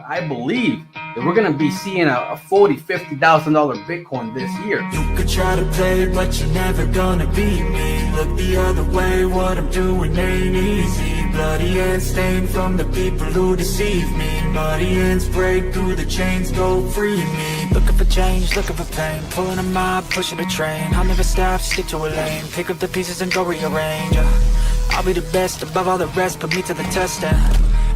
I believe that we're going to be seeing a $40,000, $50,000 Bitcoin this year. You could try to play, but you're never gonna beat me. Look the other way, what I'm doing ain't easy. Bloody hands stained from the people who deceive me. Muddy hands break through the chains, go free me. Looking for change, looking for pain. Pulling a mob, pushing a train. I'll never stop, stick to a lane. Pick up the pieces and go rearrange. I'll be the best above all the rest, put me to the test and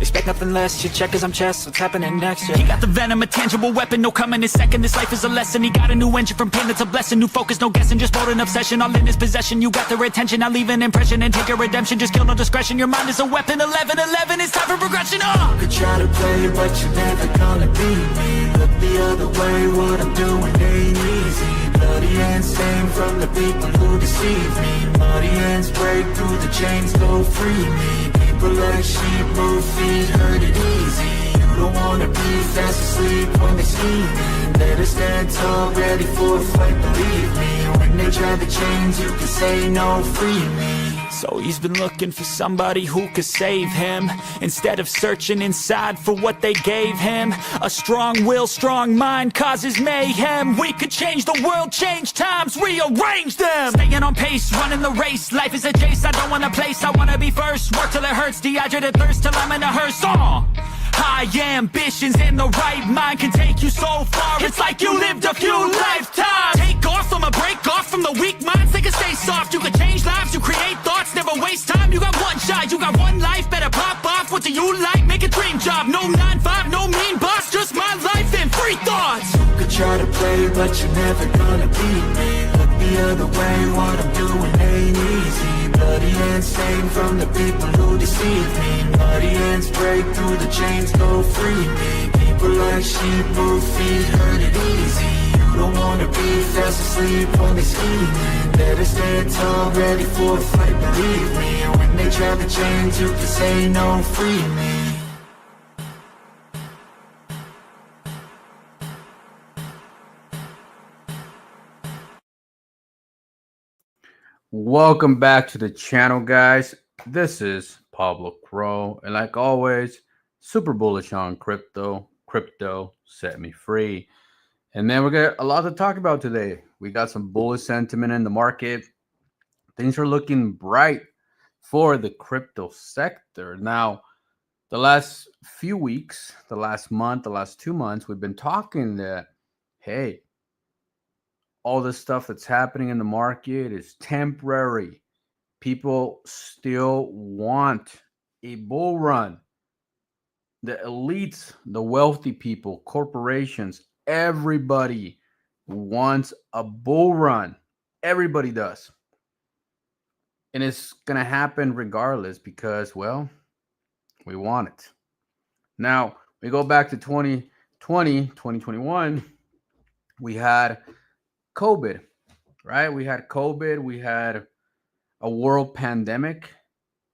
expect nothing less, you check as I'm chess, what's happening next, yeah. He got the venom, a tangible weapon, no coming in second. This life is a lesson, he got a new engine from pain, it's a blessing. New focus, no guessing, just bold and obsession. All in his possession, you got their attention. I'll leave an impression and take your redemption. Just kill, no discretion, your mind is a weapon. 11-11, it's time for progression, You could try to play, but you're never gonna beat me. Look the other way, what I'm doing ain't easy. Bloody hands stained from the people who deceive me. Muddy hands break through the chains, go free me. People like sheep move feet, hurt it easy. You don't wanna be fast asleep when they're scheming. Better stand tall, ready for a fight, believe me. When they try the chains, you can say no, free me. So he's been looking for somebody who could save him, instead of searching inside for what they gave him. A strong will, strong mind causes mayhem. We could change the world, change times, rearrange them. Staying on pace, running the race. Life is a chase, I don't want a place, I wanna be first. Work till it hurts, dehydrated thirst till I'm in a hearse. High ambitions and the right mind can take you so far. It's like you lived a few lifetimes. Take off from a break off from the weak minds. They can stay soft. You can change lives. You create thoughts. Never waste time. You got one shot. You got one life. Better pop off. What do you like? Make a dream job. No 9-5. No mean boss. Just my life and free thoughts. You could try to play, but you're never gonna beat me. Look the other way. What I'm doing ain't easy. Bloody hands stained from the people who deceive me. Muddy hands break through the chains, go free me. People like sheep move feet, hurt it easy. You don't wanna be fast asleep when they're scheming. Better stand tall, ready for a fight, believe me. When they try the chains, you can say no, free me. Welcome back to the channel, guys. This is Pablo Crow, and like always, super bullish on crypto. Crypto set me free. And then we got a lot to talk about today. We got some bullish sentiment in the market. Things are looking bright for the crypto sector. Now, the last few weeks, the last month, the last 2 months, we've been talking that, hey, all this stuff that's happening in the market is temporary. People still want a bull run. The elites, the wealthy people, corporations, everybody wants a bull run. Everybody does. And it's going to happen regardless because, well, we want it. Now, we go back to 2021, we had COVID, right? We had COVID, we had a world pandemic,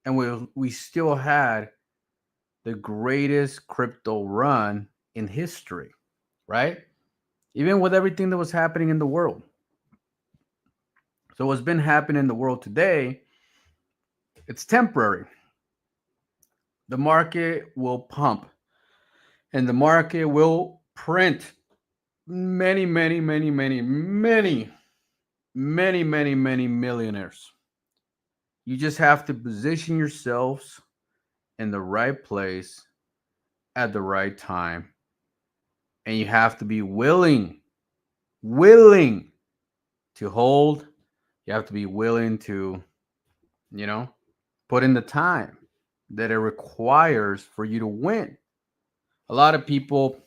and we still had the greatest crypto run in history, right? Even with everything that was happening in the world. So what's been happening in the world today, it's temporary. The market will pump, and the market will print many millionaires. You just have to position yourselves in the right place at the right time, and you have to be willing to hold. You have to be willing to, put in the time that it requires for you to win. A lot of people,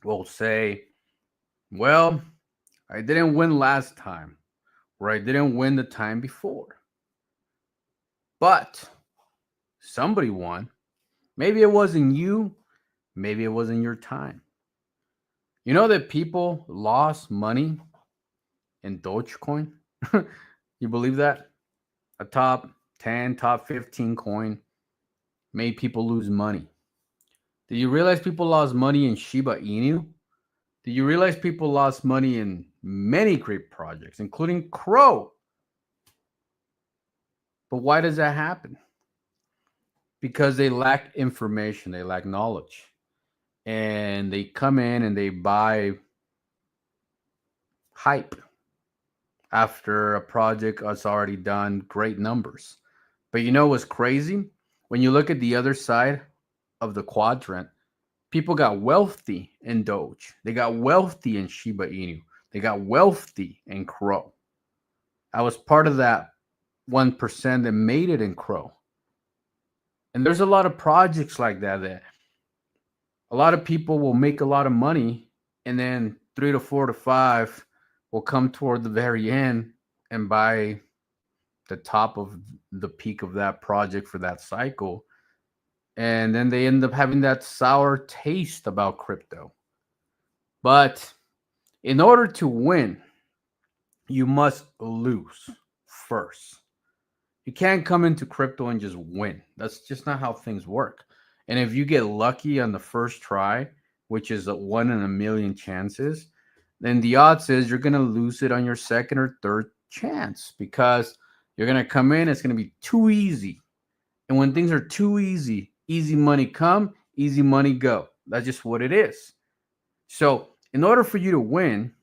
will say, well, I didn't win last time, or I didn't win the time before. But somebody won. Maybe it wasn't you. Maybe it wasn't your time. You know that people lost money in Dogecoin? You believe that? A top 10, top 15 coin made people lose money. Do you realize people lost money in Shiba Inu? Do you realize people lost money in many great projects, including Crow? But why does that happen? because they lack information, they lack knowledge, and they come in and they buy hype after a project has already done great numbers. But you know what's crazy? When you look at the other side of the quadrant, people got wealthy in Doge. They got wealthy in Shiba Inu. They got wealthy in Crow. I was part of that 1% that made it in Crow. And there's a lot of projects like that a lot of people will make a lot of money, and then 3 to 4 to 5 will come toward the very end and buy the top of the peak of that project for that cycle. And then they end up having that sour taste about crypto. But in order to win, you must lose first. You can't come into crypto and just win. That's just not how things work. And if you get lucky on the first try, which is a 1 in a million chances, then the odds is you're going to lose it on your second or third chance, because you're going to come in, it's going to be too easy. And when things are too easy, easy money come, easy money go. That's just what it is. So in order for you to win,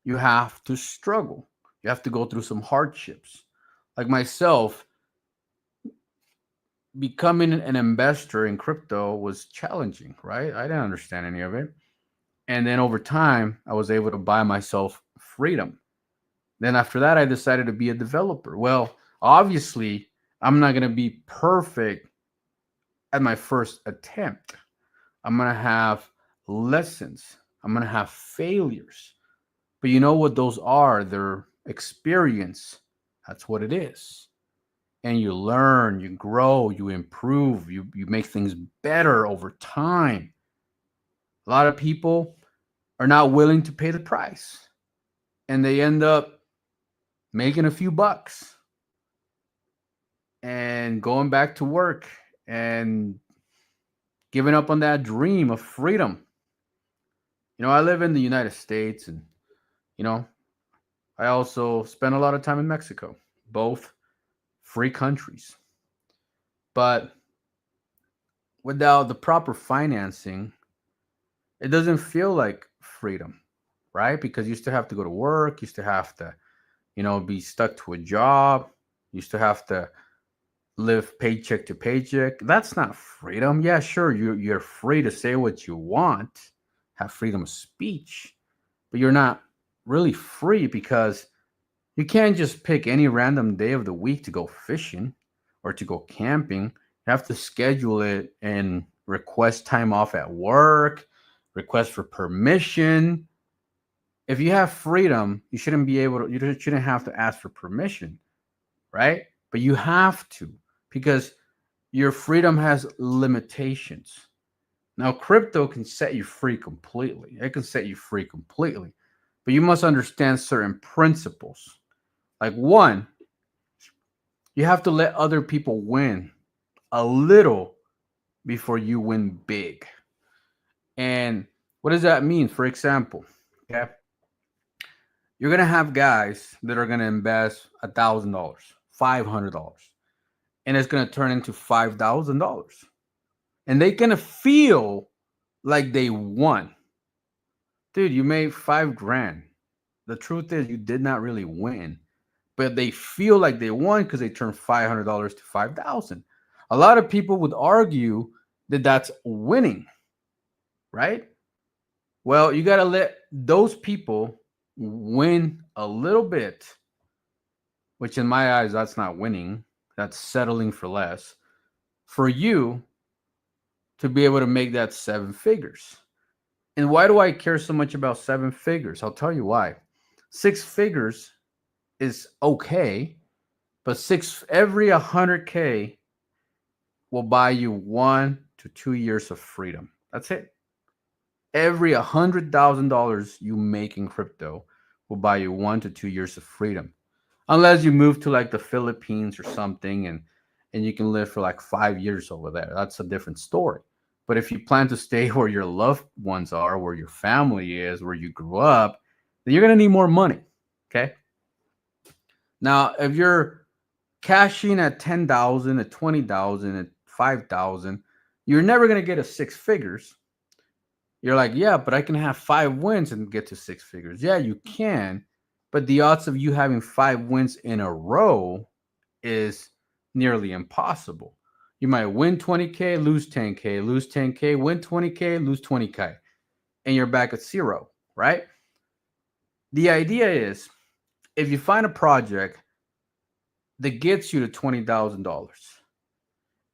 you have to struggle. You have to go through some hardships. Like myself, becoming an investor in crypto was challenging, right? I didn't understand any of it. And then over time, I was able to buy myself freedom. Then after that, I decided to be a developer. Well, obviously, I'm not going to be perfect at my first attempt. I'm going to have lessons. I'm going to have failures. But you know what those are? They're experience. That's what it is. And you learn, you grow, you improve, you make things better over time. A lot of people are not willing to pay the price, and they end up making a few bucks and going back to work and giving up on that dream of freedom. I live in the United States, and you know, I also spend a lot of time in Mexico, both free countries. But without the proper financing, it doesn't feel like freedom, right? Because you still have to go to work, you still have to, be stuck to a job, you still have to live paycheck to paycheck. That's not freedom. Yeah, sure, you're free to say what you want, have freedom of speech, but you're not really free, because you can't just pick any random day of the week to go fishing or to go camping. You have to schedule it and request time off at work, request for permission. If you have freedom, you shouldn't have to ask for permission, right? But you have to, because your freedom has limitations. Now, crypto can set you free completely. It can set you free completely. But you must understand certain principles. Like, one, you have to let other people win a little before you win big. And what does that mean? For example, okay, you're going to have guys that are going to invest $1,000, $500, and it's going to turn into $5,000. And they're going to feel like they won. Dude, you made $5,000. The truth is, you did not really win, but they feel like they won because they turned $500 to $5,000. A lot of people would argue that that's winning, right? Well, you got to let those people win a little bit, which in my eyes, that's not winning. That's settling for less, for you to be able to make that 7 figures. And why do I care so much about 7 figures? I'll tell you why. 6 figures is okay, but every 100K will buy you 1 to 2 years of freedom. That's it. Every $100,000 you make in crypto will buy you 1 to 2 years of freedom, unless you move to like the Philippines or something, and you can live for like 5 years over there. That's a different story. But if you plan to stay where your loved ones are, where your family is, where you grew up, then you're going to need more money. Okay. Now, if you're cashing at 10,000, at 20,000, at 5,000, you're never going to get a six figures. You're like, yeah, but I can have 5 wins and get to six figures. Yeah, you can, but the odds of you having 5 wins in a row is nearly impossible. You might win 20K, lose 10K, lose 10K, win 20K, lose 20K, and you're back at zero, right? The idea is if you find a project that gets you to $20,000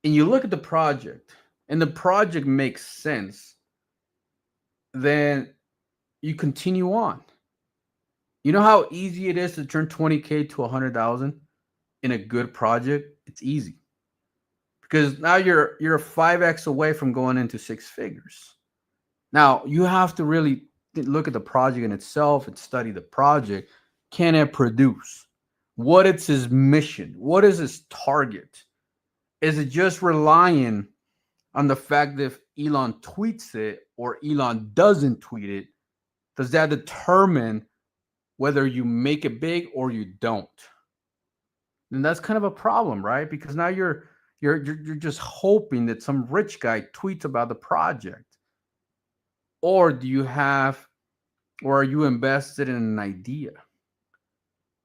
and you look at the project and the project makes sense, then you continue on. You know how easy it is to turn 20K to 100,000 in a good project? It's easy because now you're 5x away from going into six figures. Now you have to really look at the project in itself and study the project. Can it produce? What is his mission? What is his target? Is it just relying on the fact that if Elon tweets it or Elon doesn't tweet it, does that determine whether you make it big or you don't? And that's kind of a problem, right? Because now you're just hoping that some rich guy tweets about the project. Or do you have, or are you invested in an idea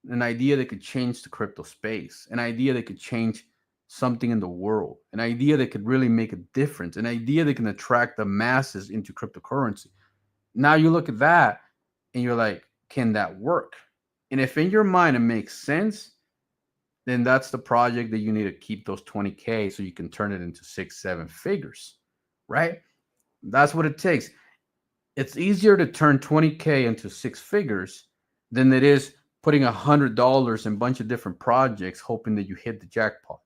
that could change the crypto space, an idea that could change something in the world, an idea that could really make a difference, an idea that can attract the masses into cryptocurrency? Now you look at that and you're like, can that work? And if in your mind it makes sense, then that's the project that you need to keep those 20K so you can turn it into 6-7 figures, right? That's what it takes. It's easier to turn 20K into six figures than it is putting $100 in a bunch of different projects hoping that you hit the jackpot.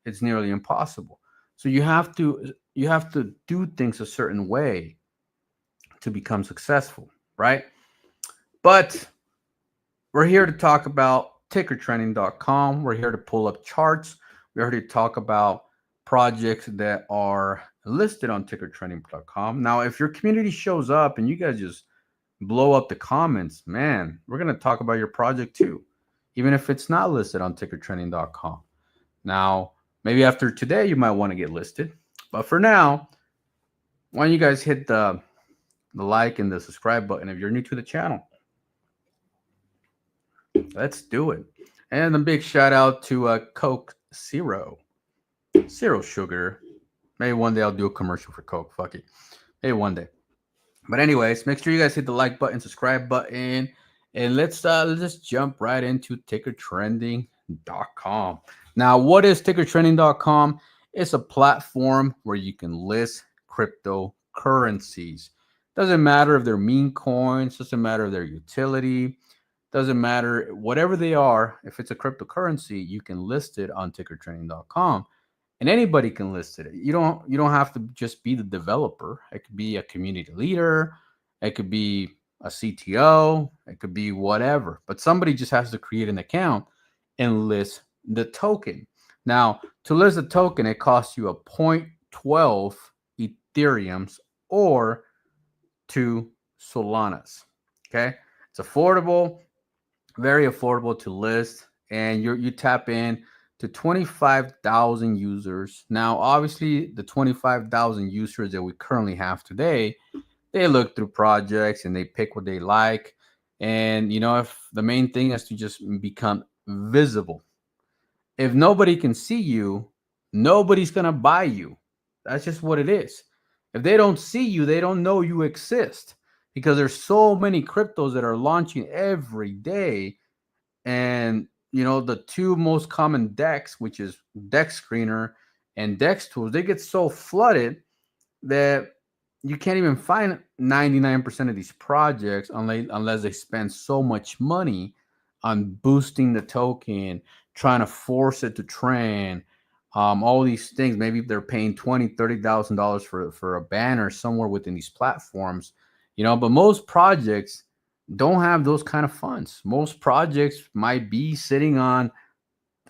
It's nearly impossible. So you have to do things a certain way to become successful, right? But we're here to talk about TickerTrending.com. We're here to pull up charts. We're here to talk about projects that are listed on TickerTrending.com. Now, if your community shows up and you guys just blow up the comments, man, we're going to talk about your project too, even if it's not listed on TickerTrending.com. Now, maybe after today, you might want to get listed. But for now, why don't you guys hit the like and the subscribe button if you're new to the channel. Let's do it. And a big shout out to Coke Zero Sugar. Maybe one day I'll do a commercial for Coke. Fuck it. Maybe one day. But anyways, make sure you guys hit the like button, subscribe button, and let's just jump right into TickerTrending.com. Now, what is TickerTrending.com? It's a platform where you can list cryptocurrencies. Doesn't matter if they're meme coins, doesn't matter if they're utility, doesn't matter whatever they are. If it's a cryptocurrency, you can list it on TickerTrending.com. And anybody can list it. You don't have to just be the developer. It could be a community leader. It could be a CTO. It could be whatever. But somebody just has to create an account and list the token. Now, to list the token, it costs you a 0.12 Ethereums or 2 Solanas. Okay, it's affordable, very affordable to list, and you tap in to 25,000 users. Now, obviously, the 25,000 users that we currently have today, they look through projects and they pick what they like. And, if the main thing is to just become visible. If nobody can see you, nobody's going to buy you. That's just what it is. If they don't see you, they don't know you exist because there's so many cryptos that are launching every day. And the two most common DEX, which is DEX Screener and DEX Tools, they get so flooded that you can't even find 99% of these projects unless they spend so much money on boosting the token, trying to force it to trend, all these things. Maybe they're paying $20,000, $30,000 for a banner somewhere within these platforms, but most projects don't have those kind of funds. Most projects might be sitting on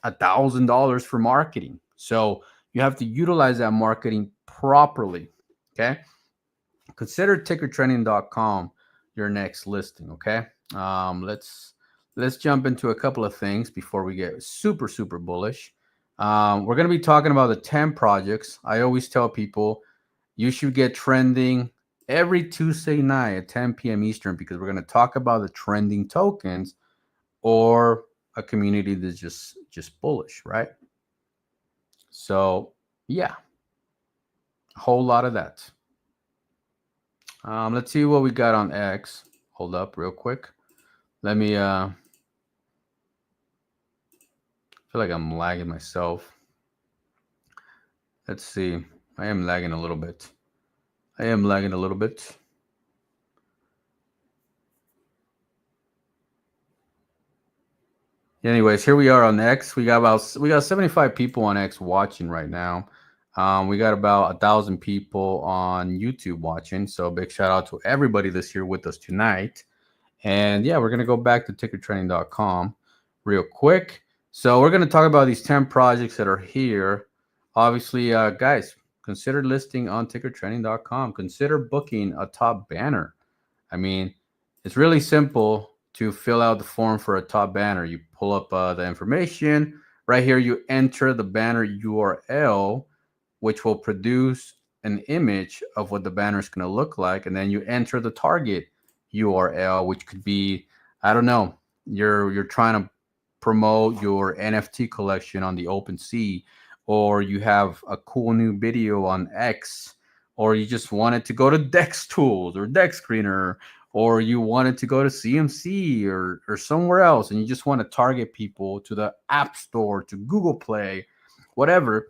$1,000 for marketing. So you have to utilize that marketing properly. Okay. Consider TickerTrending.com your next listing. Okay. Let's jump into a couple of things before we get super, super bullish. We're going to be talking about the 10 projects. I always tell people you should get trending every Tuesday night at 10 p.m. Eastern, because we're going to talk about the trending tokens or a community that's just bullish, right? So yeah, a whole lot of that. Let's see what we got on X. Hold up real quick. Let me feel like I'm lagging myself. Let's see. I am lagging a little bit. Anyways, here we are on X. We got 75 people on X watching right now. We got about 1,000 people on YouTube watching. So big shout out to everybody that's here with us tonight. And yeah, we're gonna go back to TickerTrending.com real quick. So we're gonna talk about these 10 projects that are here. Obviously, guys, consider listing on TickerTrending.com. Consider booking a top banner. I mean, it's really simple to fill out the form for a top banner. You pull up the information right here. You enter the banner URL, which will produce an image of what the banner is going to look like, and then you enter the target URL, which could be, I don't know, you're trying to promote your NFT collection on the OpenSea, or you have a cool new video on X, or you just wanted to go to Dex Tools or Dex Screener, or you wanted to go to CMC or somewhere else, and you just want to target people to the App Store, to Google Play, whatever,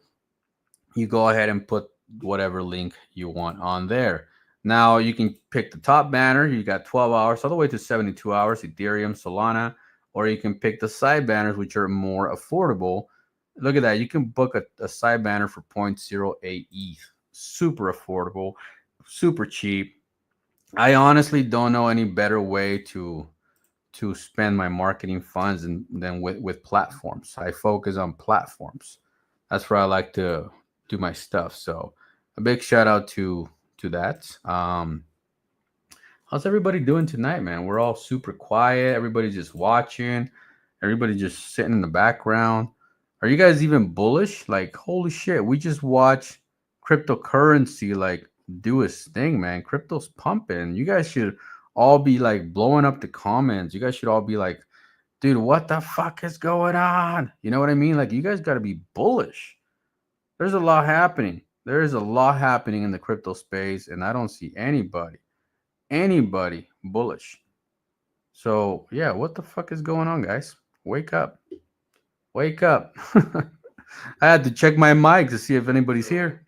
you go ahead and put whatever link you want on there. Now you can pick the top banner. You got 12 hours all the way to 72 hours, Ethereum, Solana, or you can pick the side banners, which are more affordable. Look at that. You can book a side banner for 0.08 ETH. Super affordable, super cheap. I honestly don't know any better way to spend my marketing funds than with platforms. I focus on platforms. That's where I like to do my stuff. So a big shout out to that. How's everybody doing tonight, man? We're all super quiet. Everybody's just watching. Everybody just sitting in the background. Are you guys even bullish? Like, holy shit, we just watched cryptocurrency like do its thing, man. Crypto's pumping. You guys should all be like blowing up the comments. You guys should all be like, dude, what the fuck is going on? You know what I mean? Like, you guys got to be bullish. There's a lot happening. There is a lot happening in the crypto space, and I don't see anybody bullish. So yeah, what the fuck is going on, guys? Wake up. I had to check my mic to see if anybody's here.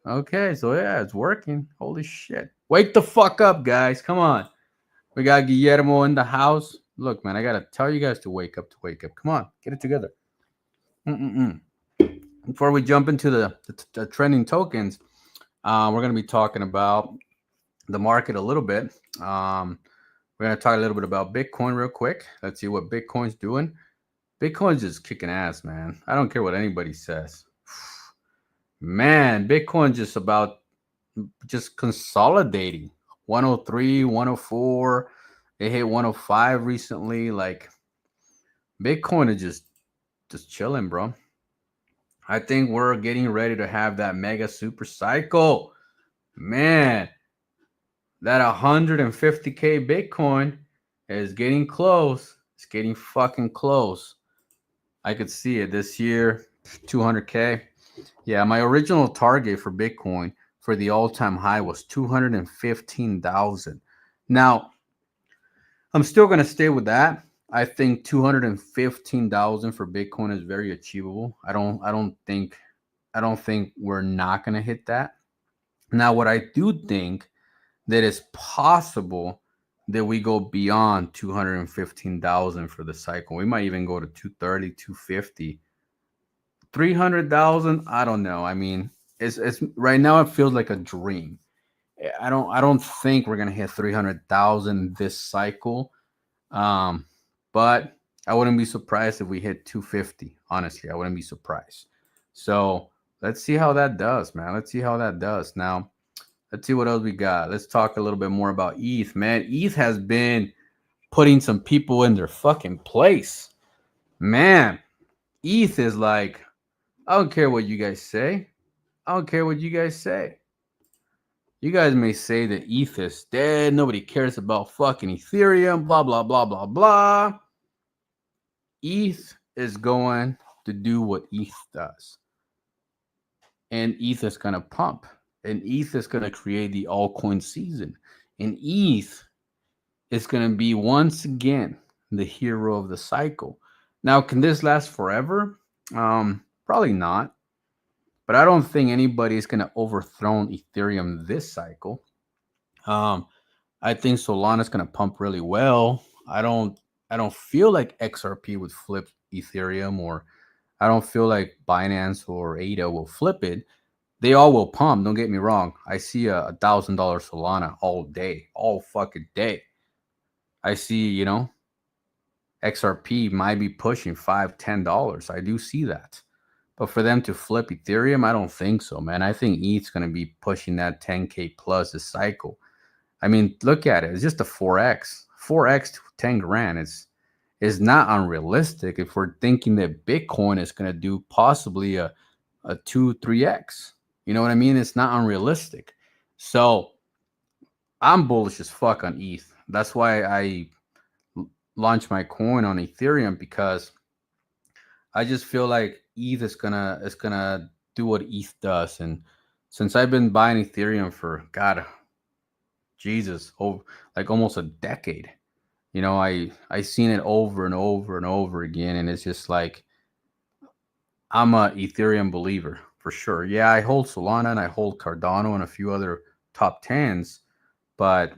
Okay, so yeah, it's working. Holy shit. Wake the fuck up, guys. Come on. We got Guillermo in the house. Look, man, I got to tell you guys to wake up. Come on, get it together. Before we jump into the trending tokens, we're going to be talking about the market a little bit. We're going to talk a little bit about Bitcoin real quick. Let's see what Bitcoin's doing. Bitcoin's just kicking ass, man. I don't care what anybody says. Man, Bitcoin's just consolidating. 103, 104. They hit 105 recently. Like, Bitcoin is just chilling, bro. I think we're getting ready to have that mega super cycle. Man, that 150K Bitcoin is getting close. It's getting fucking close. I could see it this year, 200K. Yeah, my original target for Bitcoin for the all-time high was 215,000. Now, I'm still going to stay with that. I think 215,000 for Bitcoin is very achievable. I don't think we're not going to hit that. Now, what I do think that is possible that we go beyond 215,000 for the cycle. We might even go to 230, 250. 300,000, I don't know. I mean, it's right now it feels like a dream. I don't think we're going to hit 300,000 this cycle. But I wouldn't be surprised if we hit 250. Honestly, I wouldn't be surprised. So let's see how that does, man. Let's see how that does. Now, let's see what else we got. Let's talk a little bit more about ETH, man. ETH has been putting some people in their fucking place. Man, ETH is like I don't care what you guys say. I don't care what you guys say. You guys may say that ETH is dead. Nobody cares about fucking Ethereum. Blah, blah, blah, blah, blah. ETH is going to do what ETH does. And ETH is going to pump. And ETH is going to create the altcoin season. And ETH is going to be once again the hero of the cycle. Now, can this last forever? Probably not. But I don't think anybody is going to overthrow Ethereum this cycle. I think Solana is going to pump really well. I don't feel like XRP would flip Ethereum, or I don't feel like Binance or ADA will flip it. They all will pump. Don't get me wrong. I see $1,000 Solana all day, all fucking day. I see, XRP might be pushing $5, $10. I do see that. But for them to flip Ethereum, I don't think so, man. I think ETH's going to be pushing that 10K plus this cycle. I mean, look at it. It's just a 4X. 4X to 10 grand is not unrealistic if we're thinking that Bitcoin is going to do possibly a 2, 3X. You know what I mean? It's not unrealistic. So I'm bullish as fuck on ETH. That's why I launched my coin on Ethereum, because I just feel like ETH is gonna do what ETH does. And since I've been buying Ethereum for like almost a decade, I seen it over and over and over again, and it's just like I'm a Ethereum believer for sure. Yeah, I hold Solana and I hold Cardano and a few other top 10s, but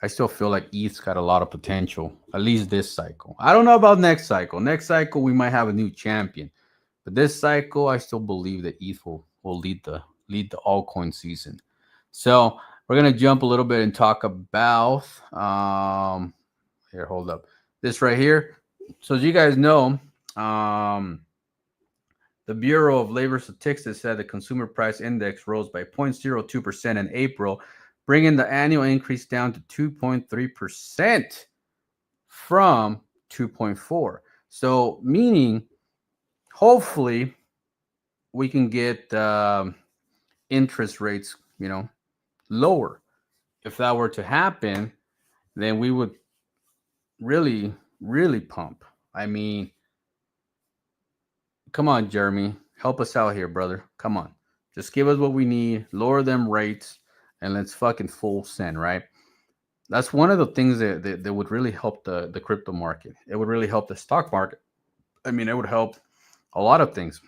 I still feel like ETH's got a lot of potential, at least this cycle. I don't know about next cycle. Next cycle, we might have a new champion. But this cycle, I still believe that ETH will lead the altcoin season. So we're going to jump a little bit and talk about, here, hold up. This right here. So as you guys know, the Bureau of Labor Statistics said the consumer price index rose by 0.02% in April, bringing the annual increase down to 2.3% from 2.4%. So meaning, hopefully, we can get interest rates, lower. If that were to happen, then we would really, really pump. I mean, come on, Jeremy, help us out here, brother. Come on, just give us what we need. Lower them rates, and let's fucking full send, right? That's one of the things that would really help the crypto market. It would really help the stock market. I mean, it would help a lot of things.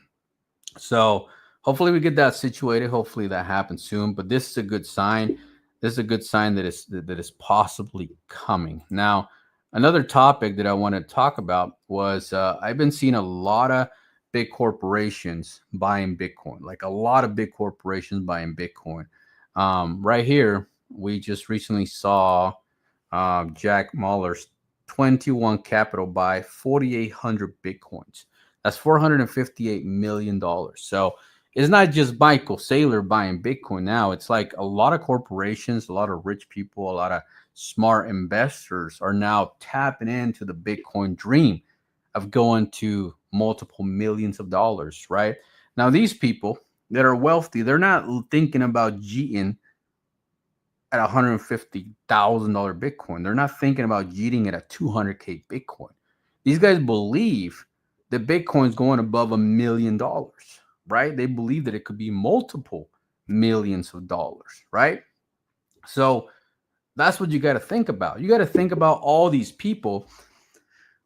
So hopefully we get that situated. Hopefully that happens soon. But this is a good sign. This is a good sign that is possibly coming. Now, another topic that I want to talk about was I've been seeing a lot of big corporations buying Bitcoin, like a lot of big corporations buying Bitcoin. Right here, we just recently saw Jack Mahler's 21 Capital buy 4,800 Bitcoins. That's $458 million. So it's not just Michael Saylor buying Bitcoin now. It's like a lot of corporations, a lot of rich people, a lot of smart investors are now tapping into the Bitcoin dream of going to multiple millions of dollars, right? Now, these people that are wealthy, they're not thinking about cheating at $150,000 Bitcoin. They're not thinking about cheating at a 200K Bitcoin. These guys believe that Bitcoin's going above $1 million, right? They believe that it could be multiple millions of dollars, right? So that's what you got to think about. You got to think about all these people,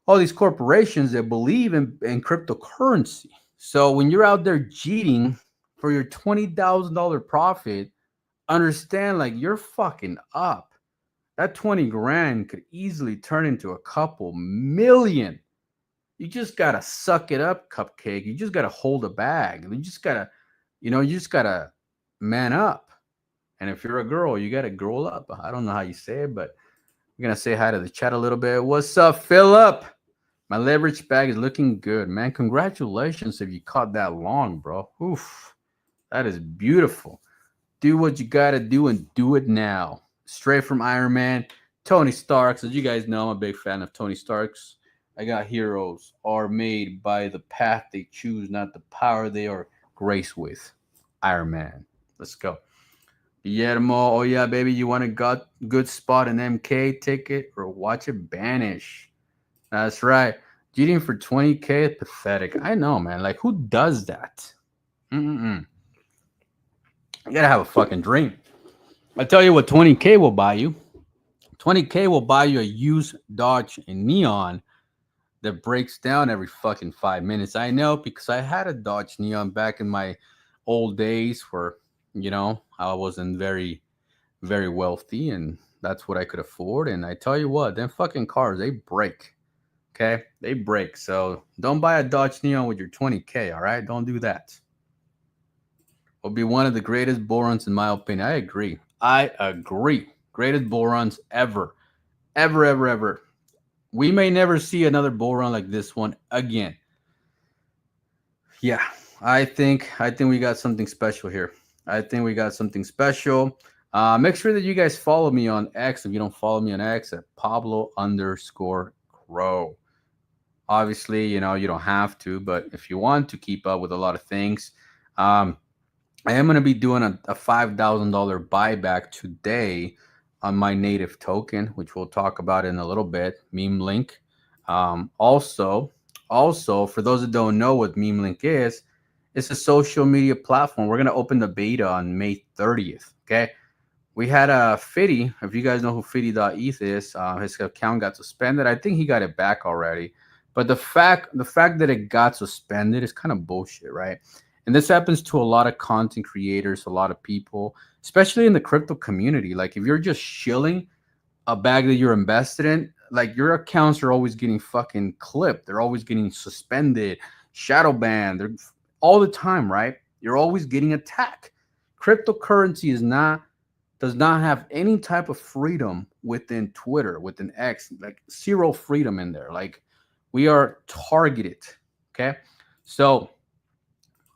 all these corporations that believe in cryptocurrency. So when you're out there cheating for your $20,000 profit, understand, like, you're fucking up. That 20 grand could easily turn into a couple million. You just got to suck it up, Cupcake. You just got to hold a bag. You just got to, man up. And if you're a girl, you got to grow up. I don't know how you say it, but we're going to say hi to the chat a little bit. What's up, Philip? My leverage bag is looking good, man. Congratulations if you caught that long, bro. Oof. That is beautiful. Do what you got to do and do it now. Straight from Iron Man, Tony Stark. As you guys know, I'm a big fan of Tony Stark's. I got heroes are made by the path they choose, not the power they are graced with. Iron Man. Let's go. Guillermo, oh yeah, baby, you want a good spot in MK ticket or watch it vanish? That's right. Cheating for 20K is pathetic. I know, man. Like, who does that? Mm-mm. You gotta have a fucking dream. I tell you what 20K will buy you. 20K will buy you a used Dodge and Neon that breaks down every fucking 5 minutes. I know because I had a Dodge Neon back in my old days where, I wasn't very wealthy and that's what I could afford. And I tell you what, them fucking cars, they break. Okay? They break. So don't buy a Dodge Neon with your 20K, all right? Don't do that. Will be one of the greatest bull runs in my opinion. I agree. I agree. Greatest bull runs ever. Ever, ever, ever. We may never see another bull run like this one again. Yeah, I think we got something special here. I think we got something special. Make sure that you guys follow me on X. If you don't follow me on X, at Pablo_Crow. Obviously, you don't have to, but if you want to keep up with a lot of things, um, I am going to be doing a $5,000 buyback today on my native token, which we'll talk about in a little bit. MEMElink. Also, for those that don't know what MEMElink is, it's a social media platform. We're going to open the beta on May 30th. Okay. We had a Fiddy. If you guys know who Fiddy.eth is, his account got suspended. I think he got it back already. But the fact that it got suspended is kind of bullshit, right? And this happens to a lot of content creators, a lot of people, especially in the crypto community. Like if you're just shilling a bag that you're invested in, like your accounts are always getting fucking clipped. They're always getting suspended, shadow banned. They're all the time, right? You're always getting attacked. Cryptocurrency does not have any type of freedom within Twitter, within X, like zero freedom in there. Like we are targeted. Okay. So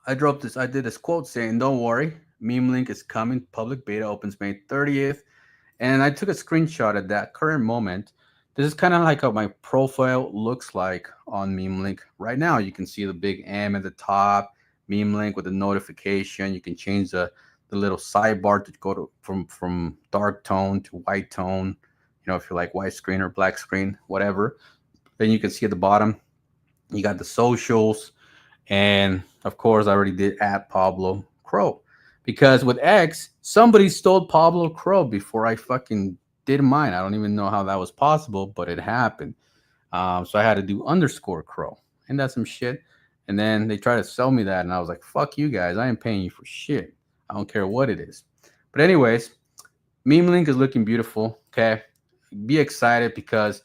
I did this quote saying, don't worry, MEMElink is coming. Public beta opens May 30th. And I took a screenshot at that current moment. This is kind of like how my profile looks like on MEMElink right now. You can see the big M at the top, MEMElink with the notification. You can change the little sidebar to go to from dark tone to white tone. If you like white screen or black screen, whatever. Then you can see at the bottom, you got the socials. And of course, I already did at Pablo Crow. Because with X, somebody stole Pablo Crow before I fucking did mine. I don't even know how that was possible, but it happened. So I had to do _Crow. And that's some shit. And then they tried to sell me that. And I was like, fuck you guys. I ain't paying you for shit. I don't care what it is. But anyways, MEMElink is looking beautiful. Okay. Be excited because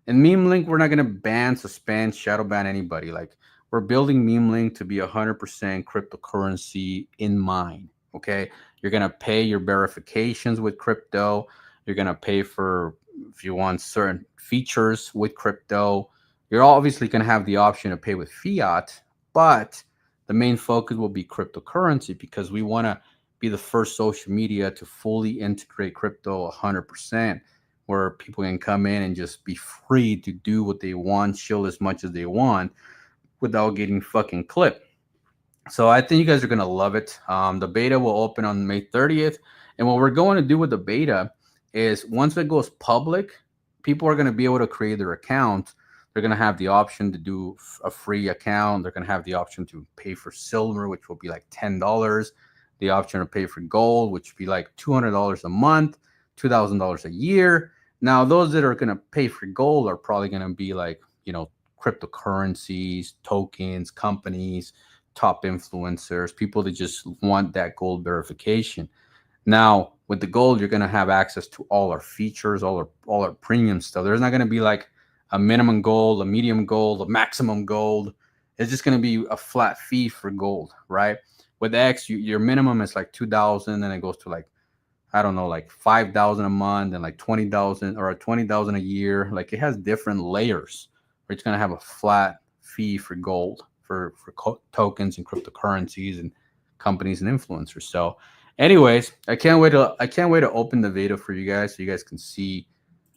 in MEMElink, we're not going to ban, suspend, shadow ban anybody. Like we're building MEMElink to be 100% cryptocurrency in mind. Okay. You're going to pay your verifications with crypto. You're going to pay for, if you want certain features with crypto. You're obviously going to have the option to pay with fiat, but the main focus will be cryptocurrency because we want to be the first social media to fully integrate crypto 100%, where people can come in and just be free to do what they want, chill as much as they want without getting fucking clipped. So I think you guys are going to love it. The beta will open on May 30th. And what we're going to do with the beta is once it goes public, people are going to be able to create their account. They're going to have the option to do a free account. They're going to have the option to pay for silver, which will be like $10. The option to pay for gold, which would be like $200 a month, $2,000 a year. Now, those that are going to pay for gold are probably going to be like, cryptocurrencies, tokens, companies, top influencers, people that just want that gold verification. Now, with the gold, you're going to have access to all our features, all our premium stuff. There's not going to be like a minimum gold, a medium gold, a maximum gold. It's just going to be a flat fee for gold, right? With X, your minimum is like 2,000, and it goes to like, I don't know, like 5,000 a month and like 20,000 or 20,000 a year. Like it has different layers where it's going to have a flat fee for gold for tokens and cryptocurrencies and companies and influencers. So anyways, I can't wait to open the beta for you guys so you guys can see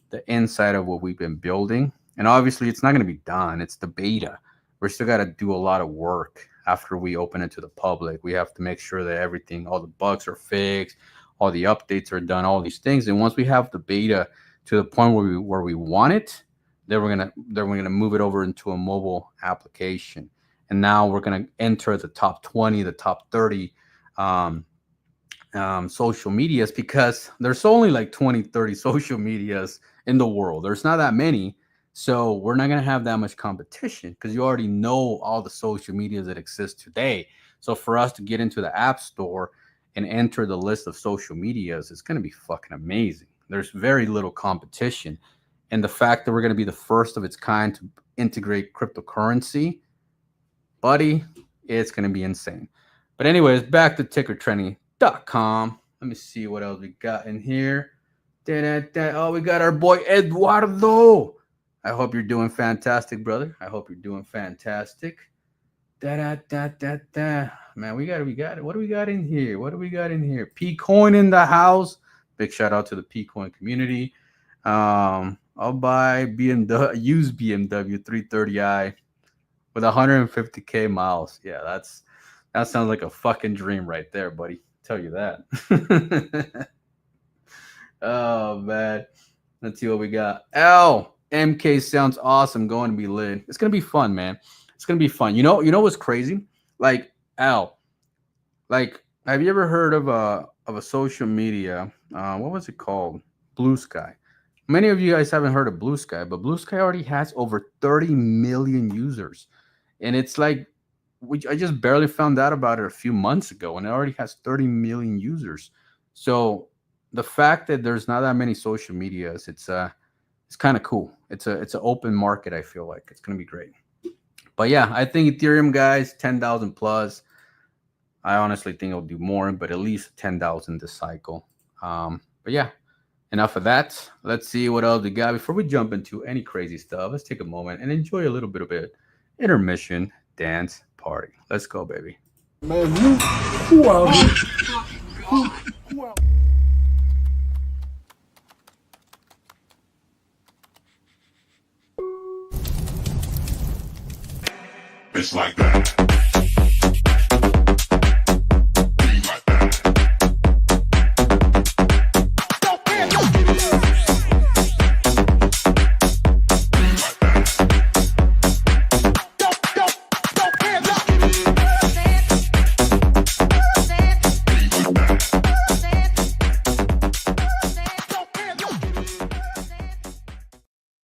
the inside of what we've been building. And obviously, it's not going to be done. It's the beta. We're still got to do a lot of work after we open it to the public. We have to make sure that everything, all the bugs are fixed, all the updates are done, all these things. And once we have the beta to the point where we want it, then we're gonna move it over into a mobile application. And now we're gonna enter the top 20, the top 30 um, social medias, because there's only like 20, 30 social medias in the world. There's not that many. So we're not going to have that much competition because you already know all the social medias that exist today. So for us to get into the app store and enter the list of social medias, it's going to be fucking amazing. There's very little competition. And the fact that we're going to be the first of its kind to integrate cryptocurrency, buddy, it's going to be insane. But anyways, back to TickerTrending.com. Let me see what else we got in here. Oh, we got our boy Eduardo. I hope you're doing fantastic, brother. I hope you're doing fantastic. Man, we got it. What do we got in here? What do we got in here? P-Coin in the house. Big shout out to the P-Coin community. I'll buy used BMW 330i with 150k miles. Yeah, that sounds like a fucking dream right there, buddy. Tell you that. Oh man, let's see what we got. MK sounds awesome. Going to be lit. It's gonna be fun, man. It's gonna be fun. You know what's crazy? Like like, have you ever heard of a social media? What was it called? Blue Sky. Many of you guys haven't heard of Blue Sky, but Blue Sky already has over 30 million users, and it's like I just barely found out about it a few months ago, and it already has 30 million users. So the fact that there's not that many social medias, it's kind of cool. It's an open market. I feel like it's gonna be great. But yeah, I think Ethereum, guys, 10,000 plus. I honestly think it'll do more, but at least 10,000 this cycle. But yeah, enough of that. Let's see what else we got before we jump into any crazy stuff. Let's take a moment and enjoy a little bit of it. Intermission dance party. Let's go, baby. Man, who out here? Who out? It's like that.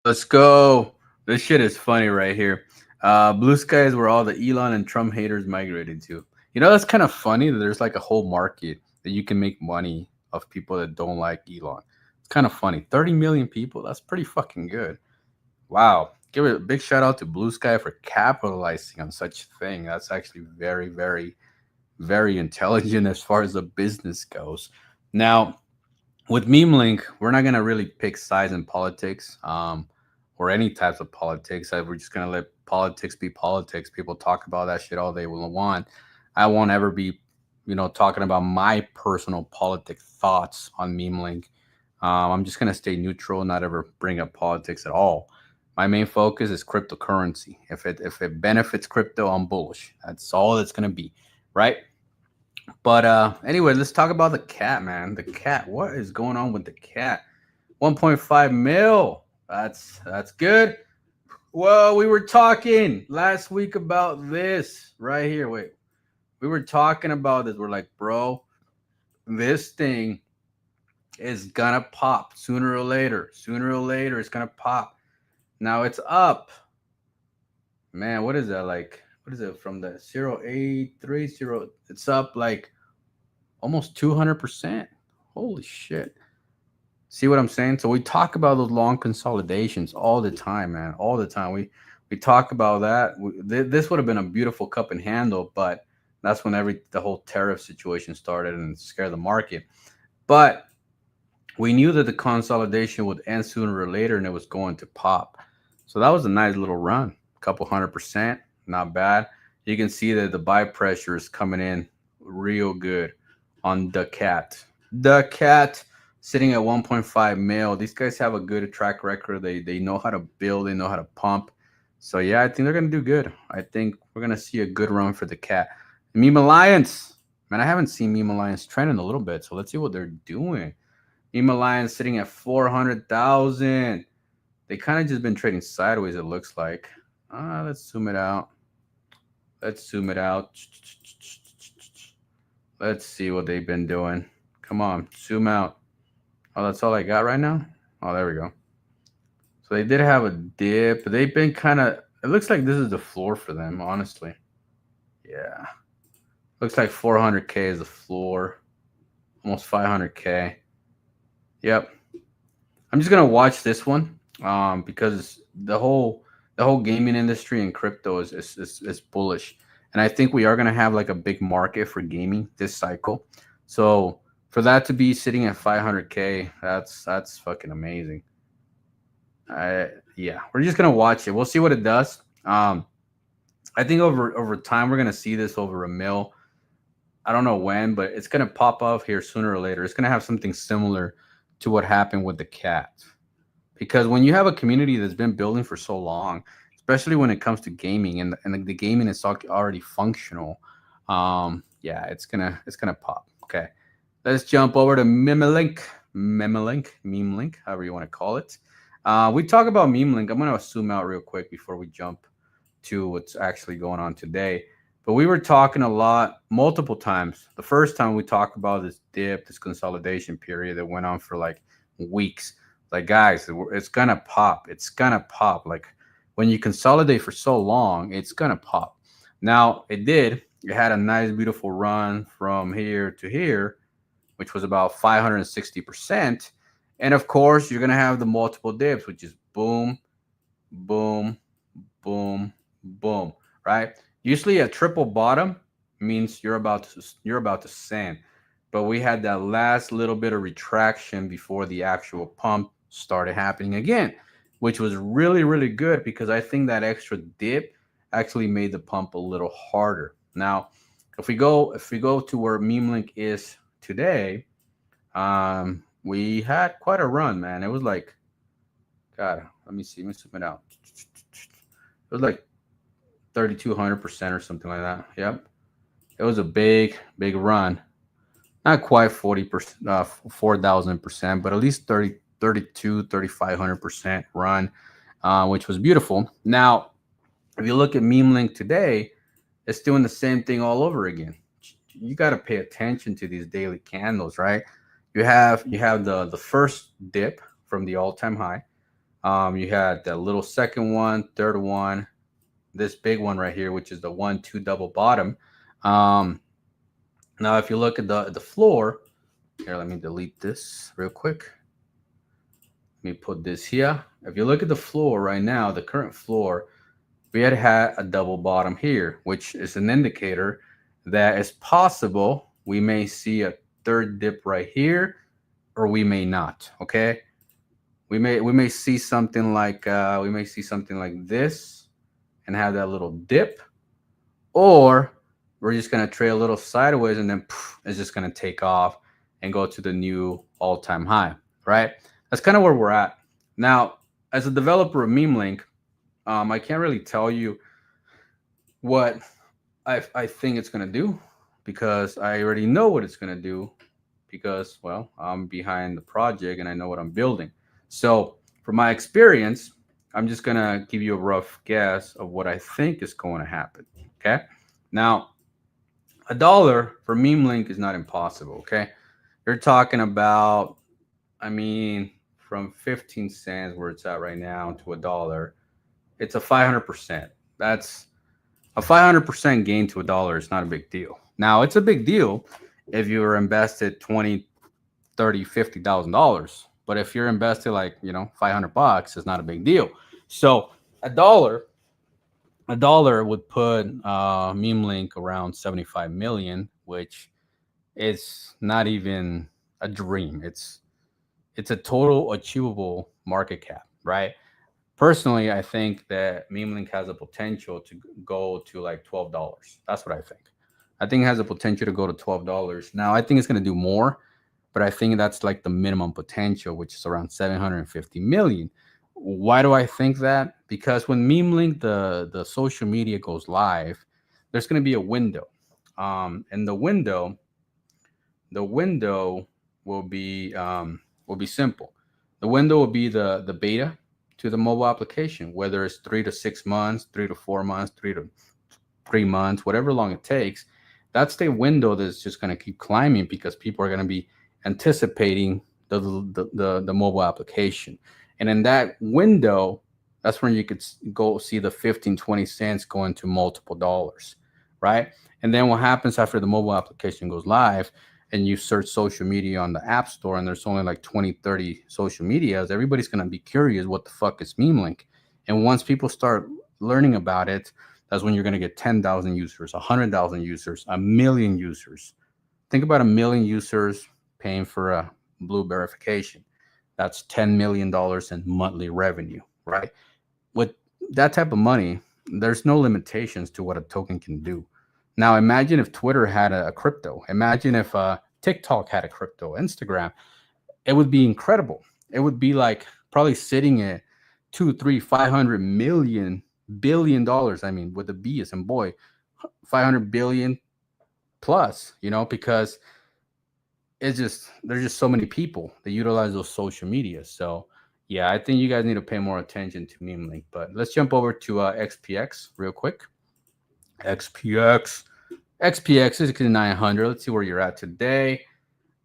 Let's go. This shit is funny right here. Blue Sky is where all the Elon and Trump haters migrated to. You know, that's kind of funny that there's like a whole market that you can make money of people that don't like Elon. It's kind of funny. 30 million people. That's pretty fucking good. Wow. Give it a big shout out to Blue Sky for capitalizing on such a thing. That's actually very, very, very intelligent as far as the business goes. Now, with MEMElink, we're not going to really pick sides in politics. Or any types of politics. We're just gonna let politics be politics. People talk about that shit all they will want. I won't ever be, talking about my personal politic thoughts on MEMElink. I'm just gonna stay neutral, not ever bring up politics at all. My main focus is cryptocurrency. If it benefits crypto, I'm bullish. That's all it's gonna be, right? But anyway, let's talk about the cat, man. The cat. What is going on with the cat? 1.5 mil. That's good. Well, we were talking last week about this right here. Wait, we were talking about this. We're like, bro, this thing is gonna pop sooner or later. Sooner or later, it's gonna pop. Now it's up. Man, what is that like? What is it from the 0830? It's up like almost 200%. Holy shit. See what I'm saying? So we talk about those long consolidations all the time, man. All the time. We talk about that. This would have been a beautiful cup and handle, but that's when the whole tariff situation started and scared the market. But we knew that the consolidation would end sooner or later, and it was going to pop. So that was a nice little run, a couple 100%, not bad. You can see that the buy pressure is coming in real good on the cat. The cat. sitting at 1.5 mil. These guys have a good track record. They know how to build. They know how to pump. So yeah, I think they're gonna do good. I think we're gonna see a good run for the cat. Meme Alliance, man, I haven't seen Meme Alliance trend in a little bit. So let's see what they're doing. Meme Alliance sitting at 400,000. They kind of just been trading sideways. It looks like. Let's zoom it out. Let's zoom it out. Let's see what they've been doing. Come on, zoom out. Oh, that's all I got right now? Oh, there we go. So they did have a dip. But they've been kind of, it looks like this is the floor for them, honestly. Yeah. Looks like 400K is the floor. Almost 500K. Yep. I'm just going to watch this one because the whole gaming industry and crypto is bullish. And I think we are going to have like a big market for gaming this cycle. So for that to be sitting at 500K, that's fucking amazing. Yeah, we're just gonna watch it. We'll see what it does. I think over time we're gonna see this over a mil. I don't know when, but it's gonna pop up here sooner or later. It's gonna have something similar to what happened with the cat, because when you have a community that's been building for so long, especially when it comes to gaming and the gaming is already functional, yeah, it's gonna pop. Okay, let's jump over to MEMElinked, however you want to call it. We talk about MEMElinked. I'm going to zoom out real quick before we jump to what's actually going on today. But we were talking a lot, multiple times. The first time we talked about this dip, this consolidation period that went on for like weeks. Like, guys, it's going to pop. It's going to pop. Like, when you consolidate for so long, it's going to pop. Now, it did. It had a nice, beautiful run from here to here, which was about 560%. And of course, you're going to have the multiple dips, which is boom, boom, boom, boom, right? Usually a triple bottom means you're about to send. But we had that last little bit of retraction before the actual pump started happening again, which was really, really good because I think that extra dip actually made the pump a little harder. Now, if we go to where MEMElinked is today, we had quite a run, man. It was like, God, let me zoom it out. It was like 3,200% or something like that. Yep. It was a big run. Not quite 40%, 4,000%, but at least 3,500% run, which was beautiful. Now, if you look at MEMElinked today, it's doing the same thing all over again. You got to pay attention to these daily candles, right? You have the first dip from the all-time high. You had the little second one, third one, this big one right here, which is the 1-2 double bottom. Now, if you look at the floor here, let me delete this real quick. Let me put this here. If you look at the floor right now, the current floor, we had a double bottom here, which is an indicator that it's possible we may see a third dip right here, or we may not. Okay, we may see something like this and have that little dip, or we're just gonna trade a little sideways and then it's just gonna take off and go to the new all-time high. Right? That's kind of where we're at now. As a developer of MEMElinked, I can't really tell you what I think it's gonna do, because I already know what it's gonna do, because, well, I'm behind the project and I know what I'm building. So from my experience, I'm just gonna give you a rough guess of what I think is going to happen. Okay, now $1 for MEMElinked is not impossible. Okay, you're talking about, I mean, from 15 cents where it's at right now to $1, it's a 500%. That's a 500% gain to $1 is not a big deal. Now, it's a big deal if you're invested $20, $30, $50,000. But if you're invested like, $500, it's not a big deal. So $1 would put MEMElinked around 75 million, which is not even a dream. It's a total achievable market cap, right? Personally, I think that MEMElinked has a potential to go to like $12. That's what I think. I think it has a potential to go to $12. Now, I think it's going to do more. but I think that's like the minimum potential, which is around 750 million. Why do I think that? Because when MEMElinked, the social media goes live, there's going to be a window, and the window will be simple. The window will be the beta to the mobile application, whether it's 3 to 6 months, 3 to 4 months, 3 months, whatever long it takes. That's the window that's just going to keep climbing because people are going to be anticipating the mobile application. And in that window, that's when you could go see the 15, 20 cents go into multiple dollars, right? And then what happens after the mobile application goes live and you search social media on the app store and there's only like 20, 30 social medias, everybody's going to be curious what the fuck is MEMElink. And once people start learning about it, that's when you're going to get 10,000 users, 100,000 users, a million users. Think about a million users paying for a blue verification. That's $10 million in monthly revenue, right? With that type of money, there's no limitations to what a token can do. Now, imagine if Twitter had a crypto. Imagine if TikTok had a crypto, Instagram. It would be incredible. It would be like probably sitting at 2, 3, 500 million billion dollars. I mean, with the B as in boy, 500 billion plus, because there's just so many people that utilize those social media. So yeah, I think you guys need to pay more attention to MEMElink. But let's jump over to XPX real quick. XPX is 900. Let's see where you're at today.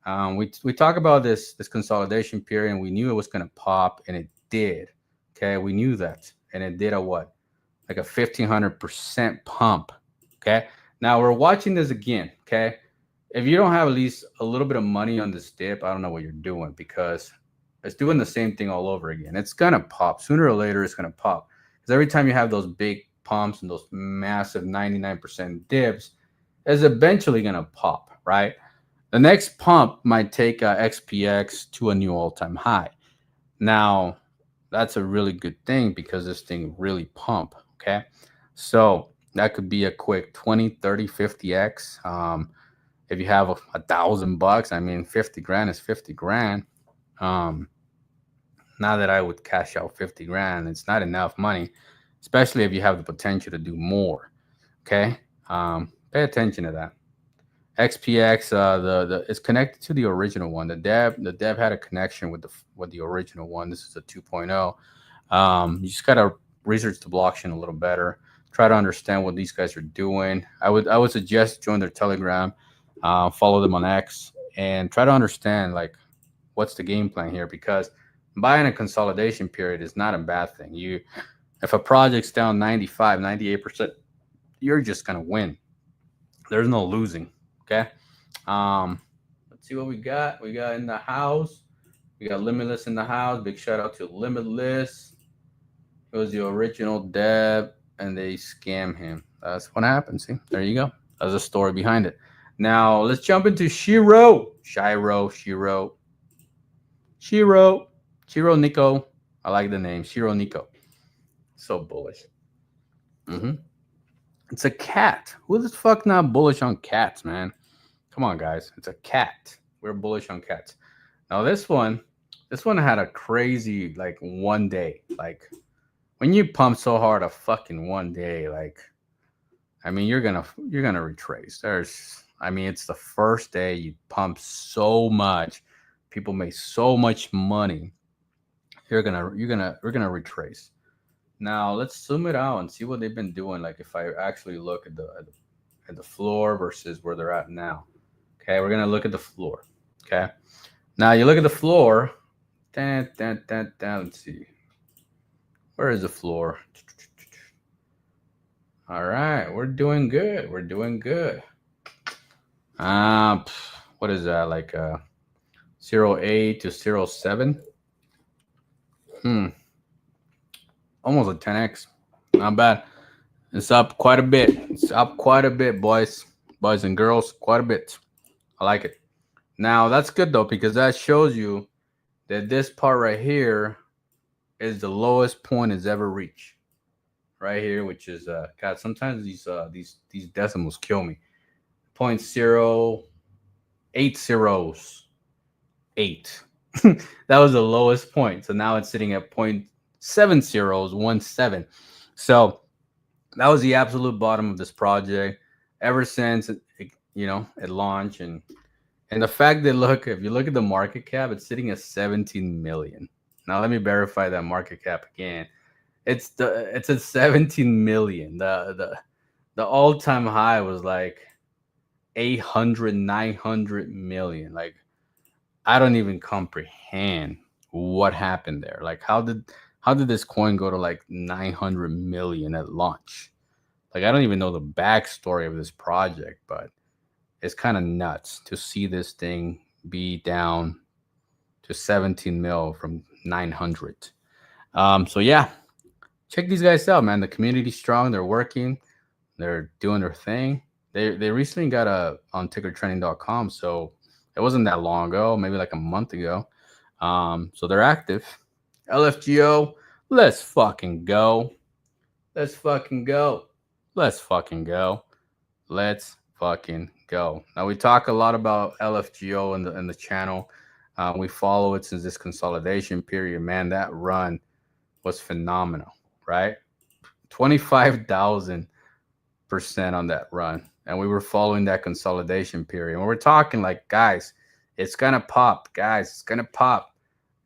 We talk about this consolidation period, and we knew it was going to pop, and it did. Okay, we knew that, and it did a what? Like a 1,500% pump. Okay, now we're watching this again. Okay, if you don't have at least a little bit of money on this dip, I don't know what you're doing, because it's doing the same thing all over again. It's gonna pop sooner or later. It's gonna pop because every time you have those big pumps and those massive 99% dips, it's eventually gonna pop, right? The next pump might take XPX to a new all-time high. Now, that's a really good thing because this thing really pump, okay? So that could be a quick 20, 30, 50x. If you have $1,000, I mean, 50 grand is 50 grand. Not that I would cash out 50 grand. It's not enough money, especially if you have the potential to do more, okay? Pay attention to that. XPX, it's connected to the original one. The dev had a connection with the original one. This is a 2.0. You just gotta research the blockchain a little better. Try to understand what these guys are doing. I would suggest join their Telegram, follow them on X, and try to understand like what's the game plan here, because buying a consolidation period is not a bad thing. If a project's down 95, 98%, you're just gonna win. There's no losing. Okay. Let's see what we got. We got in the house. We got Limitless in the house. Big shout out to Limitless. It was the original dev, and they scam him. That's what happened. See, there you go. There's a story behind it. Now let's jump into Shiro Nico. I like the name Shiro Nico. So bullish. It's a cat. Who the fuck not bullish on cats, man? Come on, guys. It's a cat. We're bullish on cats. Now this one had a crazy like one day. Like when you pump so hard a fucking one day, like I mean you're gonna retrace. It's the first day you pump so much, people make so much money. We're gonna retrace. Now let's zoom it out and see what they've been doing. Like if I actually look at the floor versus where they're at now. Okay, we're gonna look at the floor. Okay, now you look at the floor. Let's see. Where is the floor? All right, we're doing good. What is that? Like 0.8 to 0.7? Almost a 10x. Not bad. It's up quite a bit. Boys and girls, quite a bit. I like it. Now that's good though, because that shows you that this part right here is the lowest point it's ever reached. Right here, which is God. Sometimes these decimals kill me. 0.080. That was the lowest point. So now it's sitting at 0.7017. So that was the absolute bottom of this project. Ever since it launched, and the fact that, look, if you look at the market cap, it's sitting at 17 million. Now let me verify that market cap again. It's at 17 million. The all-time high was like 800, 900 million. Like, I don't even comprehend what happened there. Like, how did this coin go to like 900 million at launch? Like, I don't even know the backstory of this project, but it's kind of nuts to see this thing be down to 17 mil from 900. So yeah, check these guys out, man. The community's strong. They're working. They're doing their thing. They recently got on TickerTrending.com, so it wasn't that long ago, maybe like a month ago. So they're active. LFGO, let's fucking go. Let's fucking go. Let's fucking go. Let's fucking go. Now, we talk a lot about LFGO in the channel. We follow it since this consolidation period. Man, that run was phenomenal, right? 25,000% on that run. And we were following that consolidation period. And we're talking like, guys, it's going to pop. Guys, it's going to pop.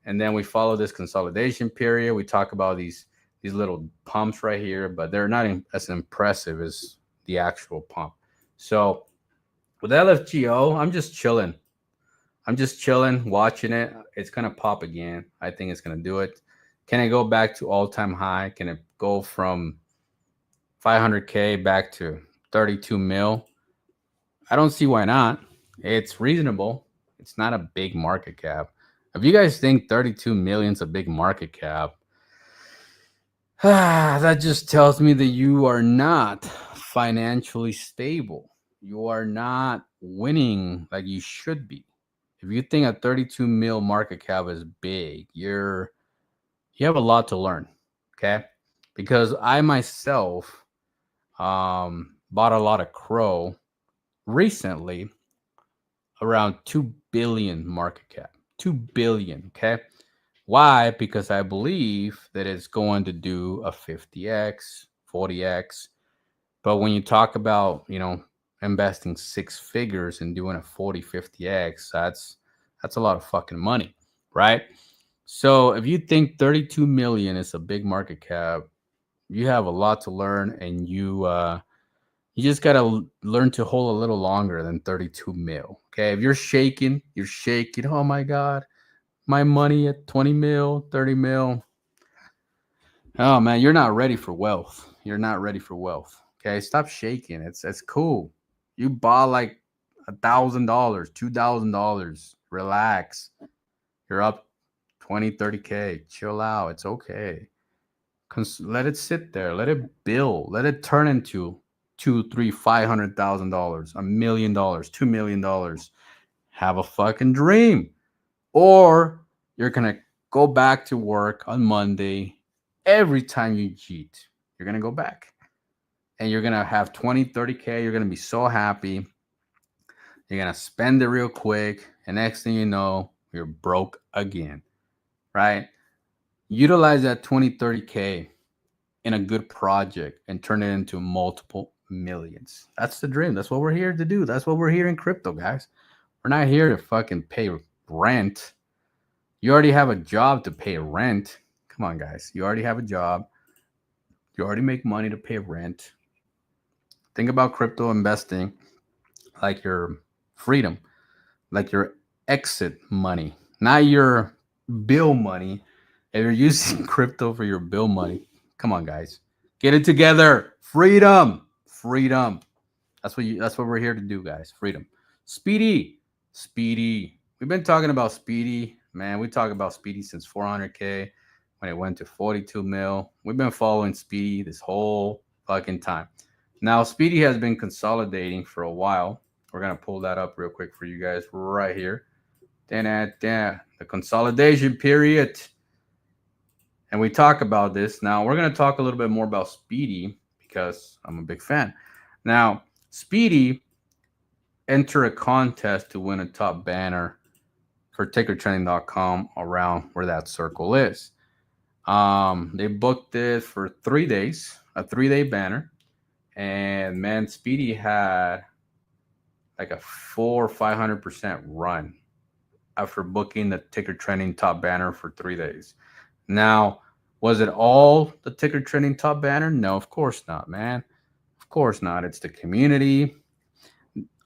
And then we follow this consolidation period. We talk about these little pumps right here, but they're not as impressive as the actual pump. So with LFGO, I'm just chilling. Watching it. It's going to pop again. I think it's going to do it. Can it go back to all-time high? Can it go from 500K back to 32 mil? I don't see why not. It's reasonable. It's not a big market cap. If you guys think 32 million is a big market cap, that just tells me that you are not financially stable. You are not winning like you should be. If you think a 32 mil market cap is big, you have a lot to learn, okay? Because I myself bought a lot of Crow recently, around 2 billion market cap. 2 billion, okay? Why? Because I believe that it's going to do a 50x, 40x. But when you talk about, investing 6 figures and doing a 40, 50x, that's a lot of fucking money, right? So if you think 32 million is a big market cap, you have a lot to learn, and you just got to learn to hold a little longer than 32 mil. Okay. If you're shaking, oh my God, my money at 20 mil, 30 mil. Oh man, you're not ready for wealth. You're not ready for wealth. Okay. Stop shaking. It's cool. You bought like $1,000, $2,000. Relax. You're up 20, 30K. Chill out. It's okay. Let it sit there. Let it build. Let it turn into $200,000, $300,000, $500,000, $1 million, $2 million. Have a fucking dream. Or you're going to go back to work on Monday. Every time you cheat, you're going to go back. And you're going to have 20, 30K. You're going to be so happy. You're going to spend it real quick. And next thing you know, you're broke again. Right? Utilize that 20, 30K in a good project and turn it into multiple millions. That's the dream. That's what we're here to do. That's what we're here in crypto, guys. We're not here to fucking pay rent. You already have a job to pay rent. Come on, guys. You already have a job. You already make money to pay rent. Think about crypto investing like your freedom, like your exit money, not your bill money. If you're using crypto for your bill money, come on, guys, get it together. Freedom. That's what we're here to do, guys. Freedom. Speedy. We've been talking about Speedy, man. We talk about Speedy since 400K when it went to 42 mil. We've been following Speedy this whole fucking time. Now, Speedy has been consolidating for a while. We're gonna pull that up real quick for you guys right here. The consolidation period. And we talk about this. Now, we're going to talk a little bit more about Speedy because I'm a big fan. Now, Speedy entered a contest to win a top banner for TickerTrending.com around where that circle is. They booked it for 3 days, a 3-day banner, and man, Speedy had like a 400-500% run after booking the TickerTrending top banner for 3 days. Now, was it all the TickerTrending top banner? No, of course not, man. Of course not. It's the community.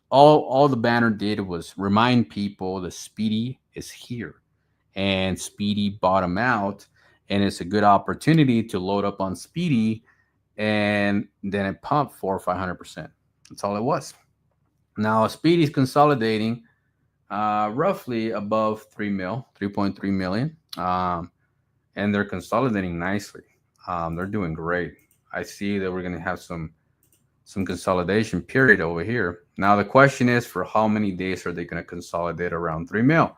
All the banner did was remind people the Speedy is here, and Speedy bottom out, and it's a good opportunity to load up on Speedy, and then it pumped 400-500%. That's all it was. Now Speedy's consolidating roughly above 3.3 million, and they're consolidating nicely. They're doing great. I see that we're going to have some consolidation period over here. Now the question is, for how many days are they going to consolidate around 3 mil?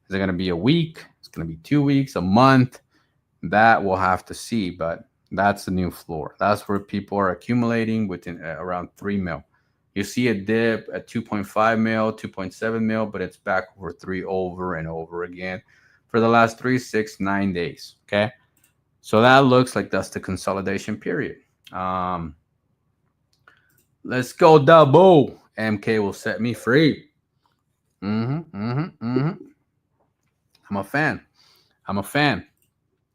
Is it going to be a week? It's going to be 2 weeks, a month? That we'll have to see, but that's the new floor. That's where people are accumulating within around 3 mil. You see a dip at 2.5 mil, 2.7 mil, but it's back over 3 over and over again for the last 3, 6, 9 days. Okay, so that looks like that's the consolidation period. Let's go double. MK will set me free. I'm a fan.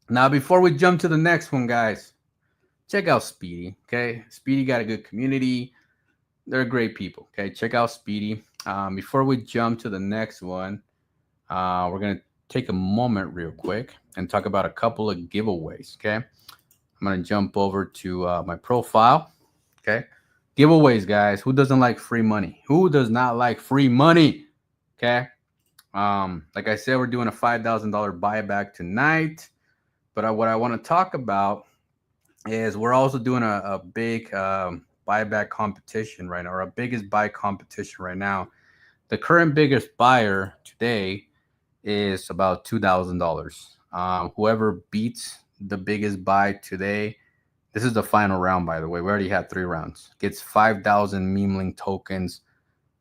Now, before we jump to the next one, guys, check out Speedy. Okay, Speedy got a good community. They're great people. Okay, check out Speedy. Before we jump to the next one, we're gonna take a moment real quick and talk about a couple of giveaways. Okay, I'm gonna jump over to my profile. Okay, giveaways, guys. Who doesn't like free money? Who does not like free money? Okay, like I said, we're doing a $5,000 buyback tonight. But what I want to talk about is we're also doing a big buyback competition right now, or a biggest buy competition right now. The current biggest buyer today is about $2,000. Whoever beats the biggest buy today, this is the final round, by the way. We already had 3 rounds. Gets 5,000 MEMElinked tokens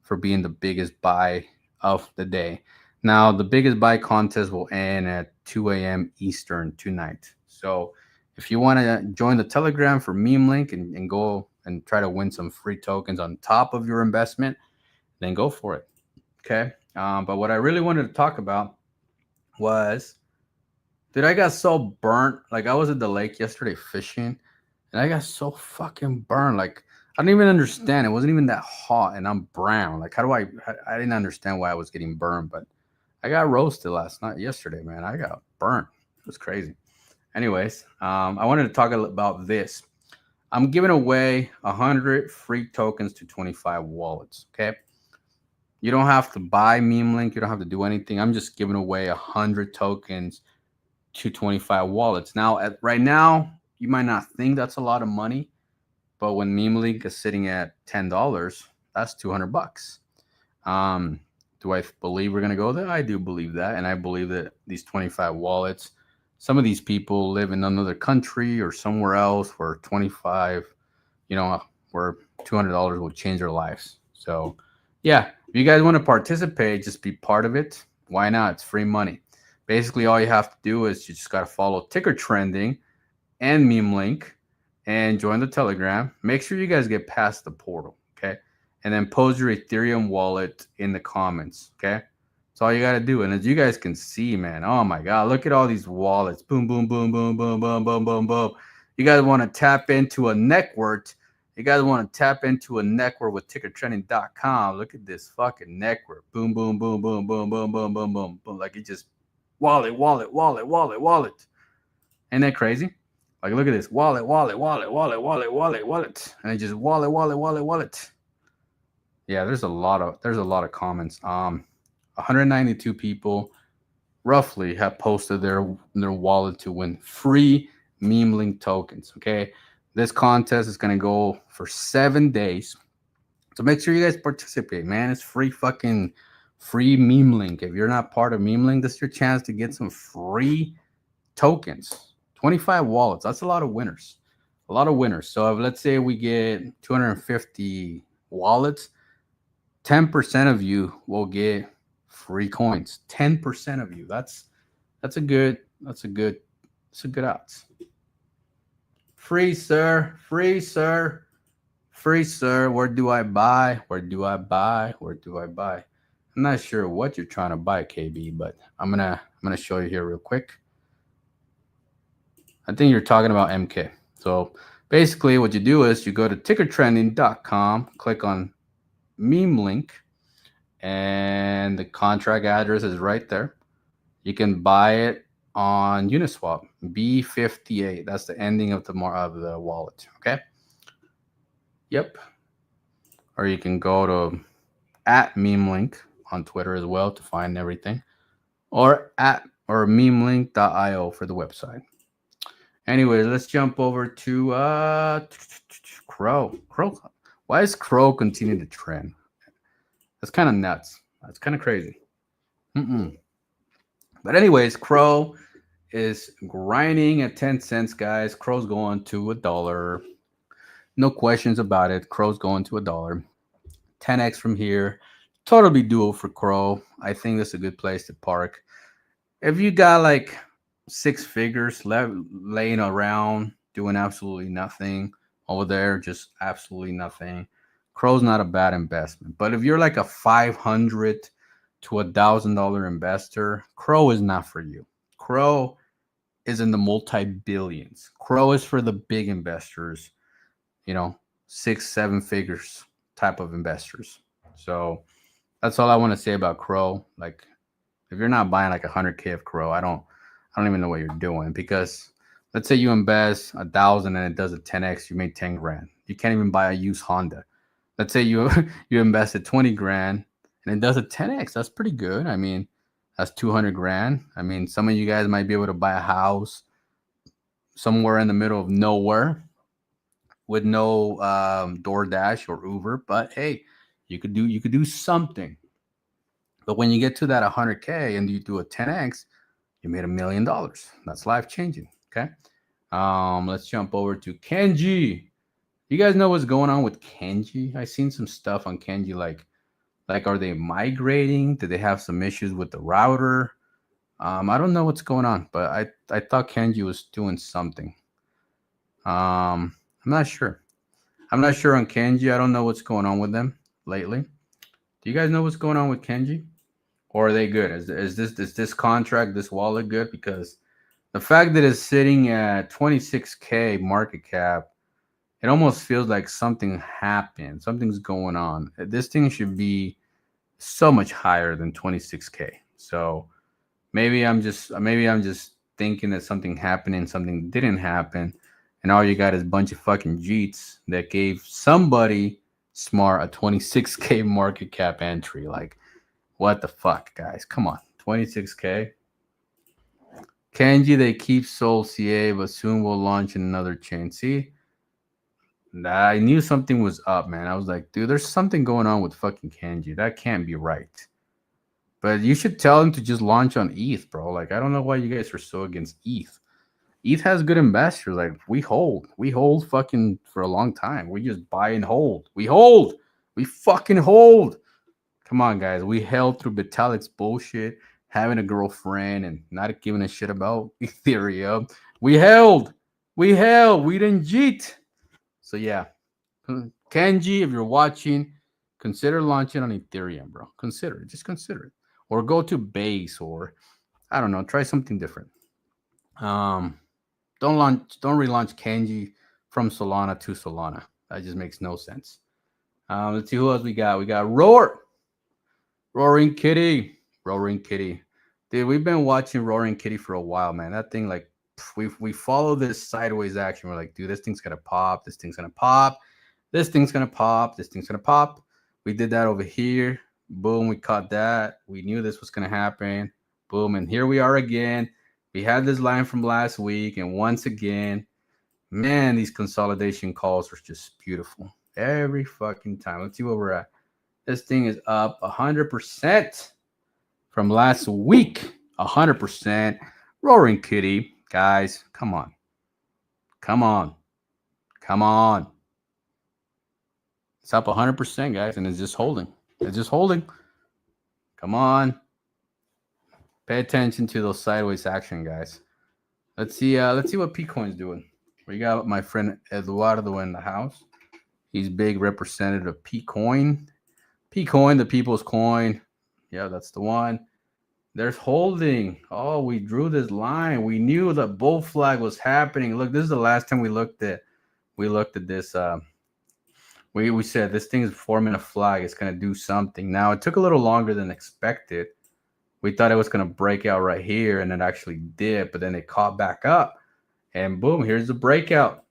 for being the biggest buy of the day. Now, the biggest buy contest will end at 2 a.m. Eastern tonight. So if you want to join the Telegram for MEMElink and go and try to win some free tokens on top of your investment, then go for it. Okay. But what I really wanted to talk about was, dude, I got so burnt. Like, I was at the lake yesterday fishing, and I got so fucking burnt. Like, I didn't even understand. It wasn't even that hot, and I'm brown. Like, I didn't understand why I was getting burned, but I got roasted yesterday, man. I got burnt. It was crazy. Anyways, I wanted to talk about this. I'm giving away 100 free tokens to 25 wallets. Okay. You don't have to buy MEMElink. You don't have to do anything. I'm just giving away 100 tokens to 25 wallets. Now, right now, you might not think that's a lot of money, but when MEMElink is sitting at $10, that's $200. Do I believe we're going to go there? I do believe that. And I believe that these 25 wallets, some of these people live in another country or somewhere else where 25, where $200 will change their lives. So, yeah, if you guys want to participate, just be part of it. Why not? It's free money. Basically, all you have to do is you just got to follow TickerTrending and MEMElink and join the Telegram. Make sure you guys get past the portal, okay? And then post your Ethereum wallet in the comments, okay? That's all you got to do. And as you guys can see, man, oh my God, look at all these wallets. Boom, boom, boom, boom, boom, boom, boom, boom, boom. You guys want to tap into a network. You guys want to tap into a network with TickerTrending.com. Look at this fucking network. Boom, boom, boom, boom, boom, boom, boom, boom, boom, boom. Like, it just wallet. Ain't that crazy? Like, look at this. Wallet. And it just wallet. Yeah, there's a lot of comments. 192 people roughly have posted their wallet to win free MEMElink tokens. Okay, this contest is going to go for 7 days, so make sure you guys participate, man. It's free MEMElink. If you're not part of MEMElink, this is your chance to get some free tokens. 25 wallets, that's a lot of winners. So if, let's say we get 250 wallets, 10% of you will get free coins. 10% of you. That's a good odds. Free, sir. Free, sir. Free, sir. Where do I buy? Where do I buy? Where do I buy? I'm not sure what you're trying to buy, KB, but I'm gonna show you here real quick. I think you're talking about MK. So basically what you do is you go to TickerTrending.com, click on MEMElink, and the contract address is right there. You can buy it on Uniswap, B58. That's the ending of the wallet. Okay. Yep. Or you can go to @MEMElink on Twitter as well to find everything, or MEMElink.io for the website. Anyways, let's jump over to Crow. Why is Crow continuing to trend? That's kind of nuts. That's kind of crazy. But anyways, Crow is grinding at 10 cents, guys. Crow's going to $1. No questions about it. Crow's going to $1. 10x from here. Totally doable for Crow. I think that's a good place to park. If you got like 6 figures laying around doing absolutely nothing over there, just absolutely nothing, Crow's not a bad investment. But if you're like a $500 to $1,000 investor, Crow is not for you. Crow is in the multi-billions. Crow is for the big investors, 6-7 figures type of investors. So that's all I want to say about Crow. Like, if you're not buying like 100K of Crow, I don't even know what you're doing, because let's say you invest 1,000 and it does a 10x, you made 10 grand. You can't even buy a used Honda. Let's say you invested 20 grand and it does a 10x. That's pretty good. I mean, that's 200 grand. I mean, some of you guys might be able to buy a house somewhere in the middle of nowhere with no DoorDash or Uber, but hey, you could do something. But when you get to that 100K and you do a 10x, you made $1 million. That's life changing. Okay. Let's jump over to Kenji. You guys know what's going on with Kenji? I seen some stuff on Kenji, like are they migrating? Did they have some issues with the router? I don't know what's going on, but I thought Kenji was doing something. I'm not sure. I'm not sure on Kenji. I don't know what's going on with them lately. Do you guys know what's going on with Kenji? Or are they good? Is this contract, this wallet good? Because the fact that it's sitting at 26K market cap, it almost feels like something happened. Something's going on. This thing should be so much higher than 26K. So maybe I'm just thinking that something happened and something didn't happen, and all you got is a bunch of fucking Jeets that gave somebody smart a 26K market cap entry. Like, what the fuck, guys? Come on, 26K. Kenji, they keep Sol CA, but soon we'll launch another chain. See, I knew something was up, man. I was like, dude, there's something going on with fucking Kenji. That can't be right. But you should tell him to just launch on ETH, bro. Like, I don't know why you guys are so against ETH. ETH has good investors. Like, we hold fucking for a long time. We just buy and hold. We fucking hold. Come on, guys. We held through Vitalik's bullshit, having a girlfriend and not giving a shit about Ethereum. We held. We didn't cheat. So yeah, Kenji, if you're watching, consider launching on Ethereum, bro. Just consider it, or go to Base, or I don't know, try something different. Don't relaunch Kenji from Solana to Solana. That just makes no sense. Let's see who else we got. We got Roaring Kitty. Dude, we've been watching Roaring Kitty for a while, man. That thing, like, we follow this sideways action. We're like, dude, this thing's gonna pop. This thing's gonna pop. This thing's gonna pop. This thing's gonna pop. We did that over here. Boom, we caught that. We knew this was gonna happen. Boom, and here we are again. We had this line from last week, and once again, man, these consolidation calls are just beautiful every fucking time. Let's see where we're at. This thing is up 100% from last week. 100%. Roaring Kitty. Guys, come on. It's up 100%, guys, and it's just holding. Come on. Pay attention to those sideways action, guys. Let's see what Pcoin's doing. We got my friend Eduardo in the house. He's big representative of Pcoin. Pcoin, the people's coin. Yeah, that's the one. There's holding. Oh, we drew this line. We knew the bull flag was happening. Look, this is the last time we looked at this. We said this thing is forming a flag. It's gonna do something. Now it took a little longer than expected. We thought it was gonna break out right here, and it actually did, but then it caught back up, and boom, here's the breakout.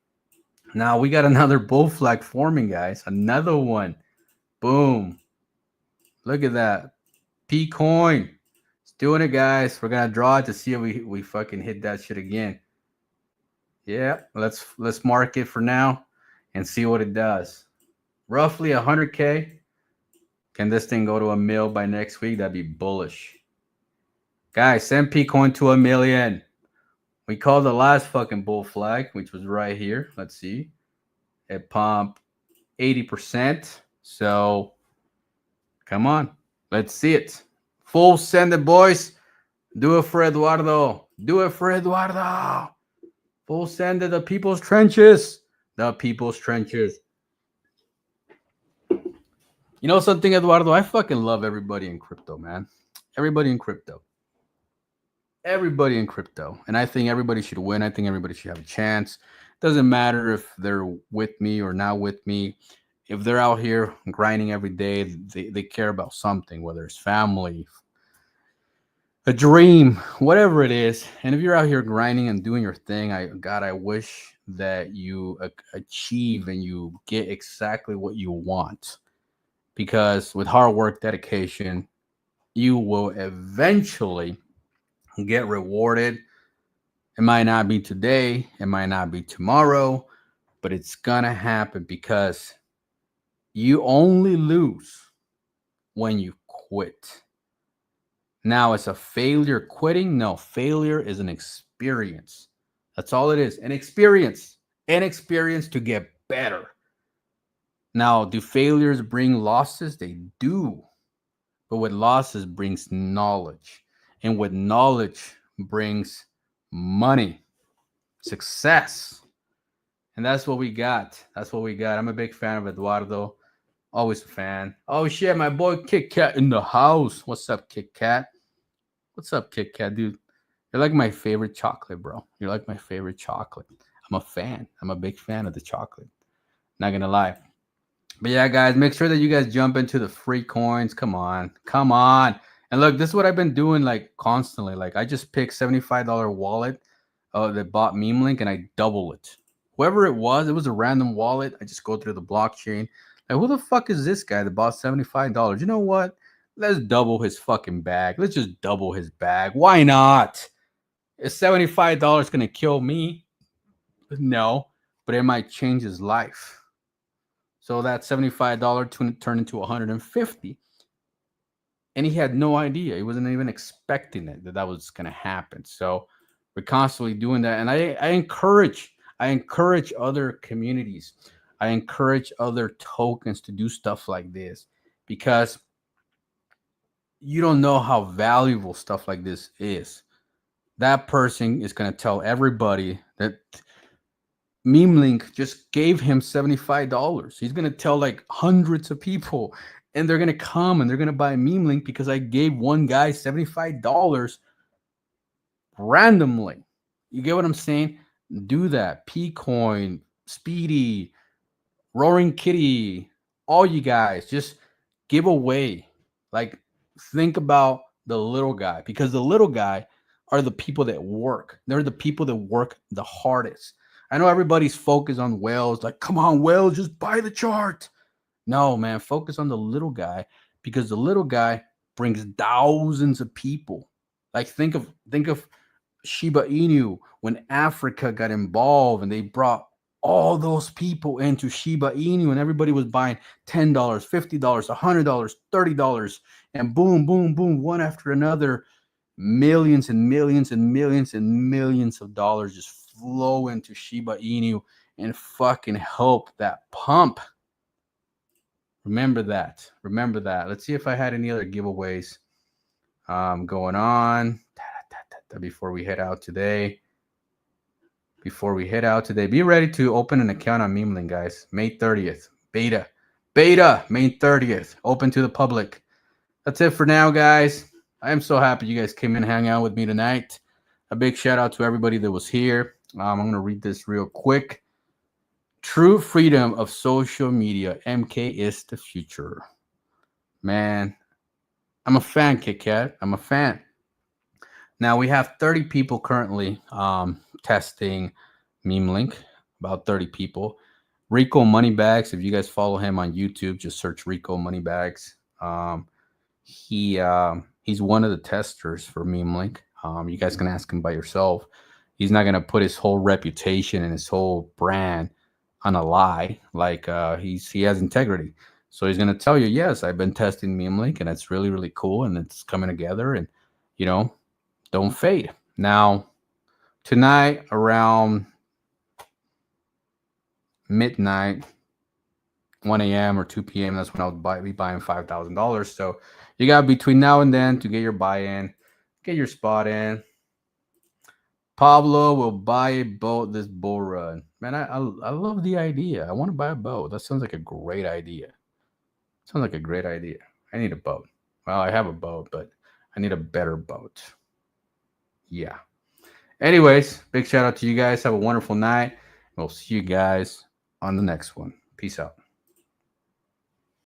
Now we got another bull flag forming, guys. Another one. Boom. Look at that. Pcoin. It's doing it, guys. We're gonna draw it to see if we fucking hit that shit again. Yeah, let's mark it for now and see what it does. Roughly 100K. Can this thing go to $1 million by next week? That'd be bullish. Guys, send Pcoin to $1 million. We called the last fucking bull flag, which was right here. Let's see. It pumped 80%. So come on. Let's see it. Full send it, boys. Do it for Eduardo. Do it for Eduardo. Full send it. The people's trenches. The people's trenches. You know something, Eduardo? I fucking love everybody in crypto, man. Everybody in crypto. Everybody in crypto. And I think everybody should win. I think everybody should have a chance. Doesn't matter if they're with me or not with me. If they're out here grinding every day, they care about something, whether it's family, a dream, whatever it is. And if you're out here grinding and doing your thing, I wish that you achieve and you get exactly what you want. Because with hard work, dedication, you will eventually get rewarded. It might not be today, it might not be tomorrow, but it's gonna happen because you only lose when you quit. Now, is a failure quitting? No, failure is an experience. That's all it is. An experience to get better. Now, do failures bring losses? They do. But with losses brings knowledge. And with knowledge brings money, success. And that's what we got. That's what we got. I'm a big fan of Eduardo. Always a fan. Oh, shit, my boy Kit Kat in the house. What's up, Kit Kat? What's up, Kit Kat, dude? You're like my favorite chocolate, bro. You're like my favorite chocolate. I'm a fan. I'm a big fan of the chocolate. Not going to lie. But yeah, guys, make sure that you guys jump into the free coins. Come on. Come on. And look, this is what I've been doing like constantly. Like I just picked $75 wallet that bought MEMElinked and I double it. Whoever it was a random wallet. I just go through the blockchain. Like, who the fuck is this guy that bought $75? You know what? Let's double his fucking bag. Let's just double his bag. Why not? Is $75 going to kill me? No, but it might change his life. So that $75 turned into $150. And he had no idea. He wasn't even expecting it, that was going to happen. So we're constantly doing that. And I encourage other communities. I encourage other tokens to do stuff like this because you don't know how valuable stuff like this is. That person is going to tell everybody that MEMElinked just gave him $75. He's going to tell like hundreds of people, and they're going to come and they're going to buy MEMElinked because I gave one guy $75 randomly. You get what I'm saying? Do that. Pcoin, Speedy, Roaring Kitty, all you guys, just give away. Like, think about the little guy, because the little guy are the people that work. They're the people that work the hardest. I know everybody's focused on whales. Like, come on, whales, just buy the chart. No, man, focus on the little guy, because the little guy brings thousands of people. Like, think of Shiba Inu when Africa got involved and they brought all those people into Shiba Inu, and everybody was buying $10, $50, $100, $30, and boom, boom, boom, one after another, millions and millions and millions and millions of dollars just flow into Shiba Inu and fucking help that pump. Remember that. Remember that. Let's see if I had any other giveaways. going on before we head out today. Be ready to open an account on MEMElinked, guys. May 30th. Beta, May 30th. Open to the public. That's it for now, guys. I am so happy you guys came in and hang out with me tonight. A big shout out to everybody that was here. I'm going to read this real quick. True freedom of social media. MK is the future. Man, I'm a fan, Kit Kat. I'm a fan. Now, we have 30 people currently testing MEMElinked, about 30 people. Rico Moneybags, if you guys follow him on YouTube, just search Rico Moneybags. He's one of the testers for MEMElinked. You guys can ask him by yourself. He's not going to put his whole reputation and his whole brand on a lie. Like he has integrity. So he's going to tell you, yes, I've been testing MEMElinked and it's really, really cool and it's coming together and, you know, don't fade. Now, tonight around midnight, 1 a.m. or 2 p.m., that's when I'll be buying $5,000. So you got between now and then to get your buy-in, get your spot in. Pablo will buy a boat this bull run. Man, I love the idea. I want to buy a boat. That sounds like a great idea. I need a boat. Well, I have a boat, but I need a better boat. Yeah. Anyways, big shout out to you guys. Have a wonderful night. We'll see you guys on the next one. Peace out.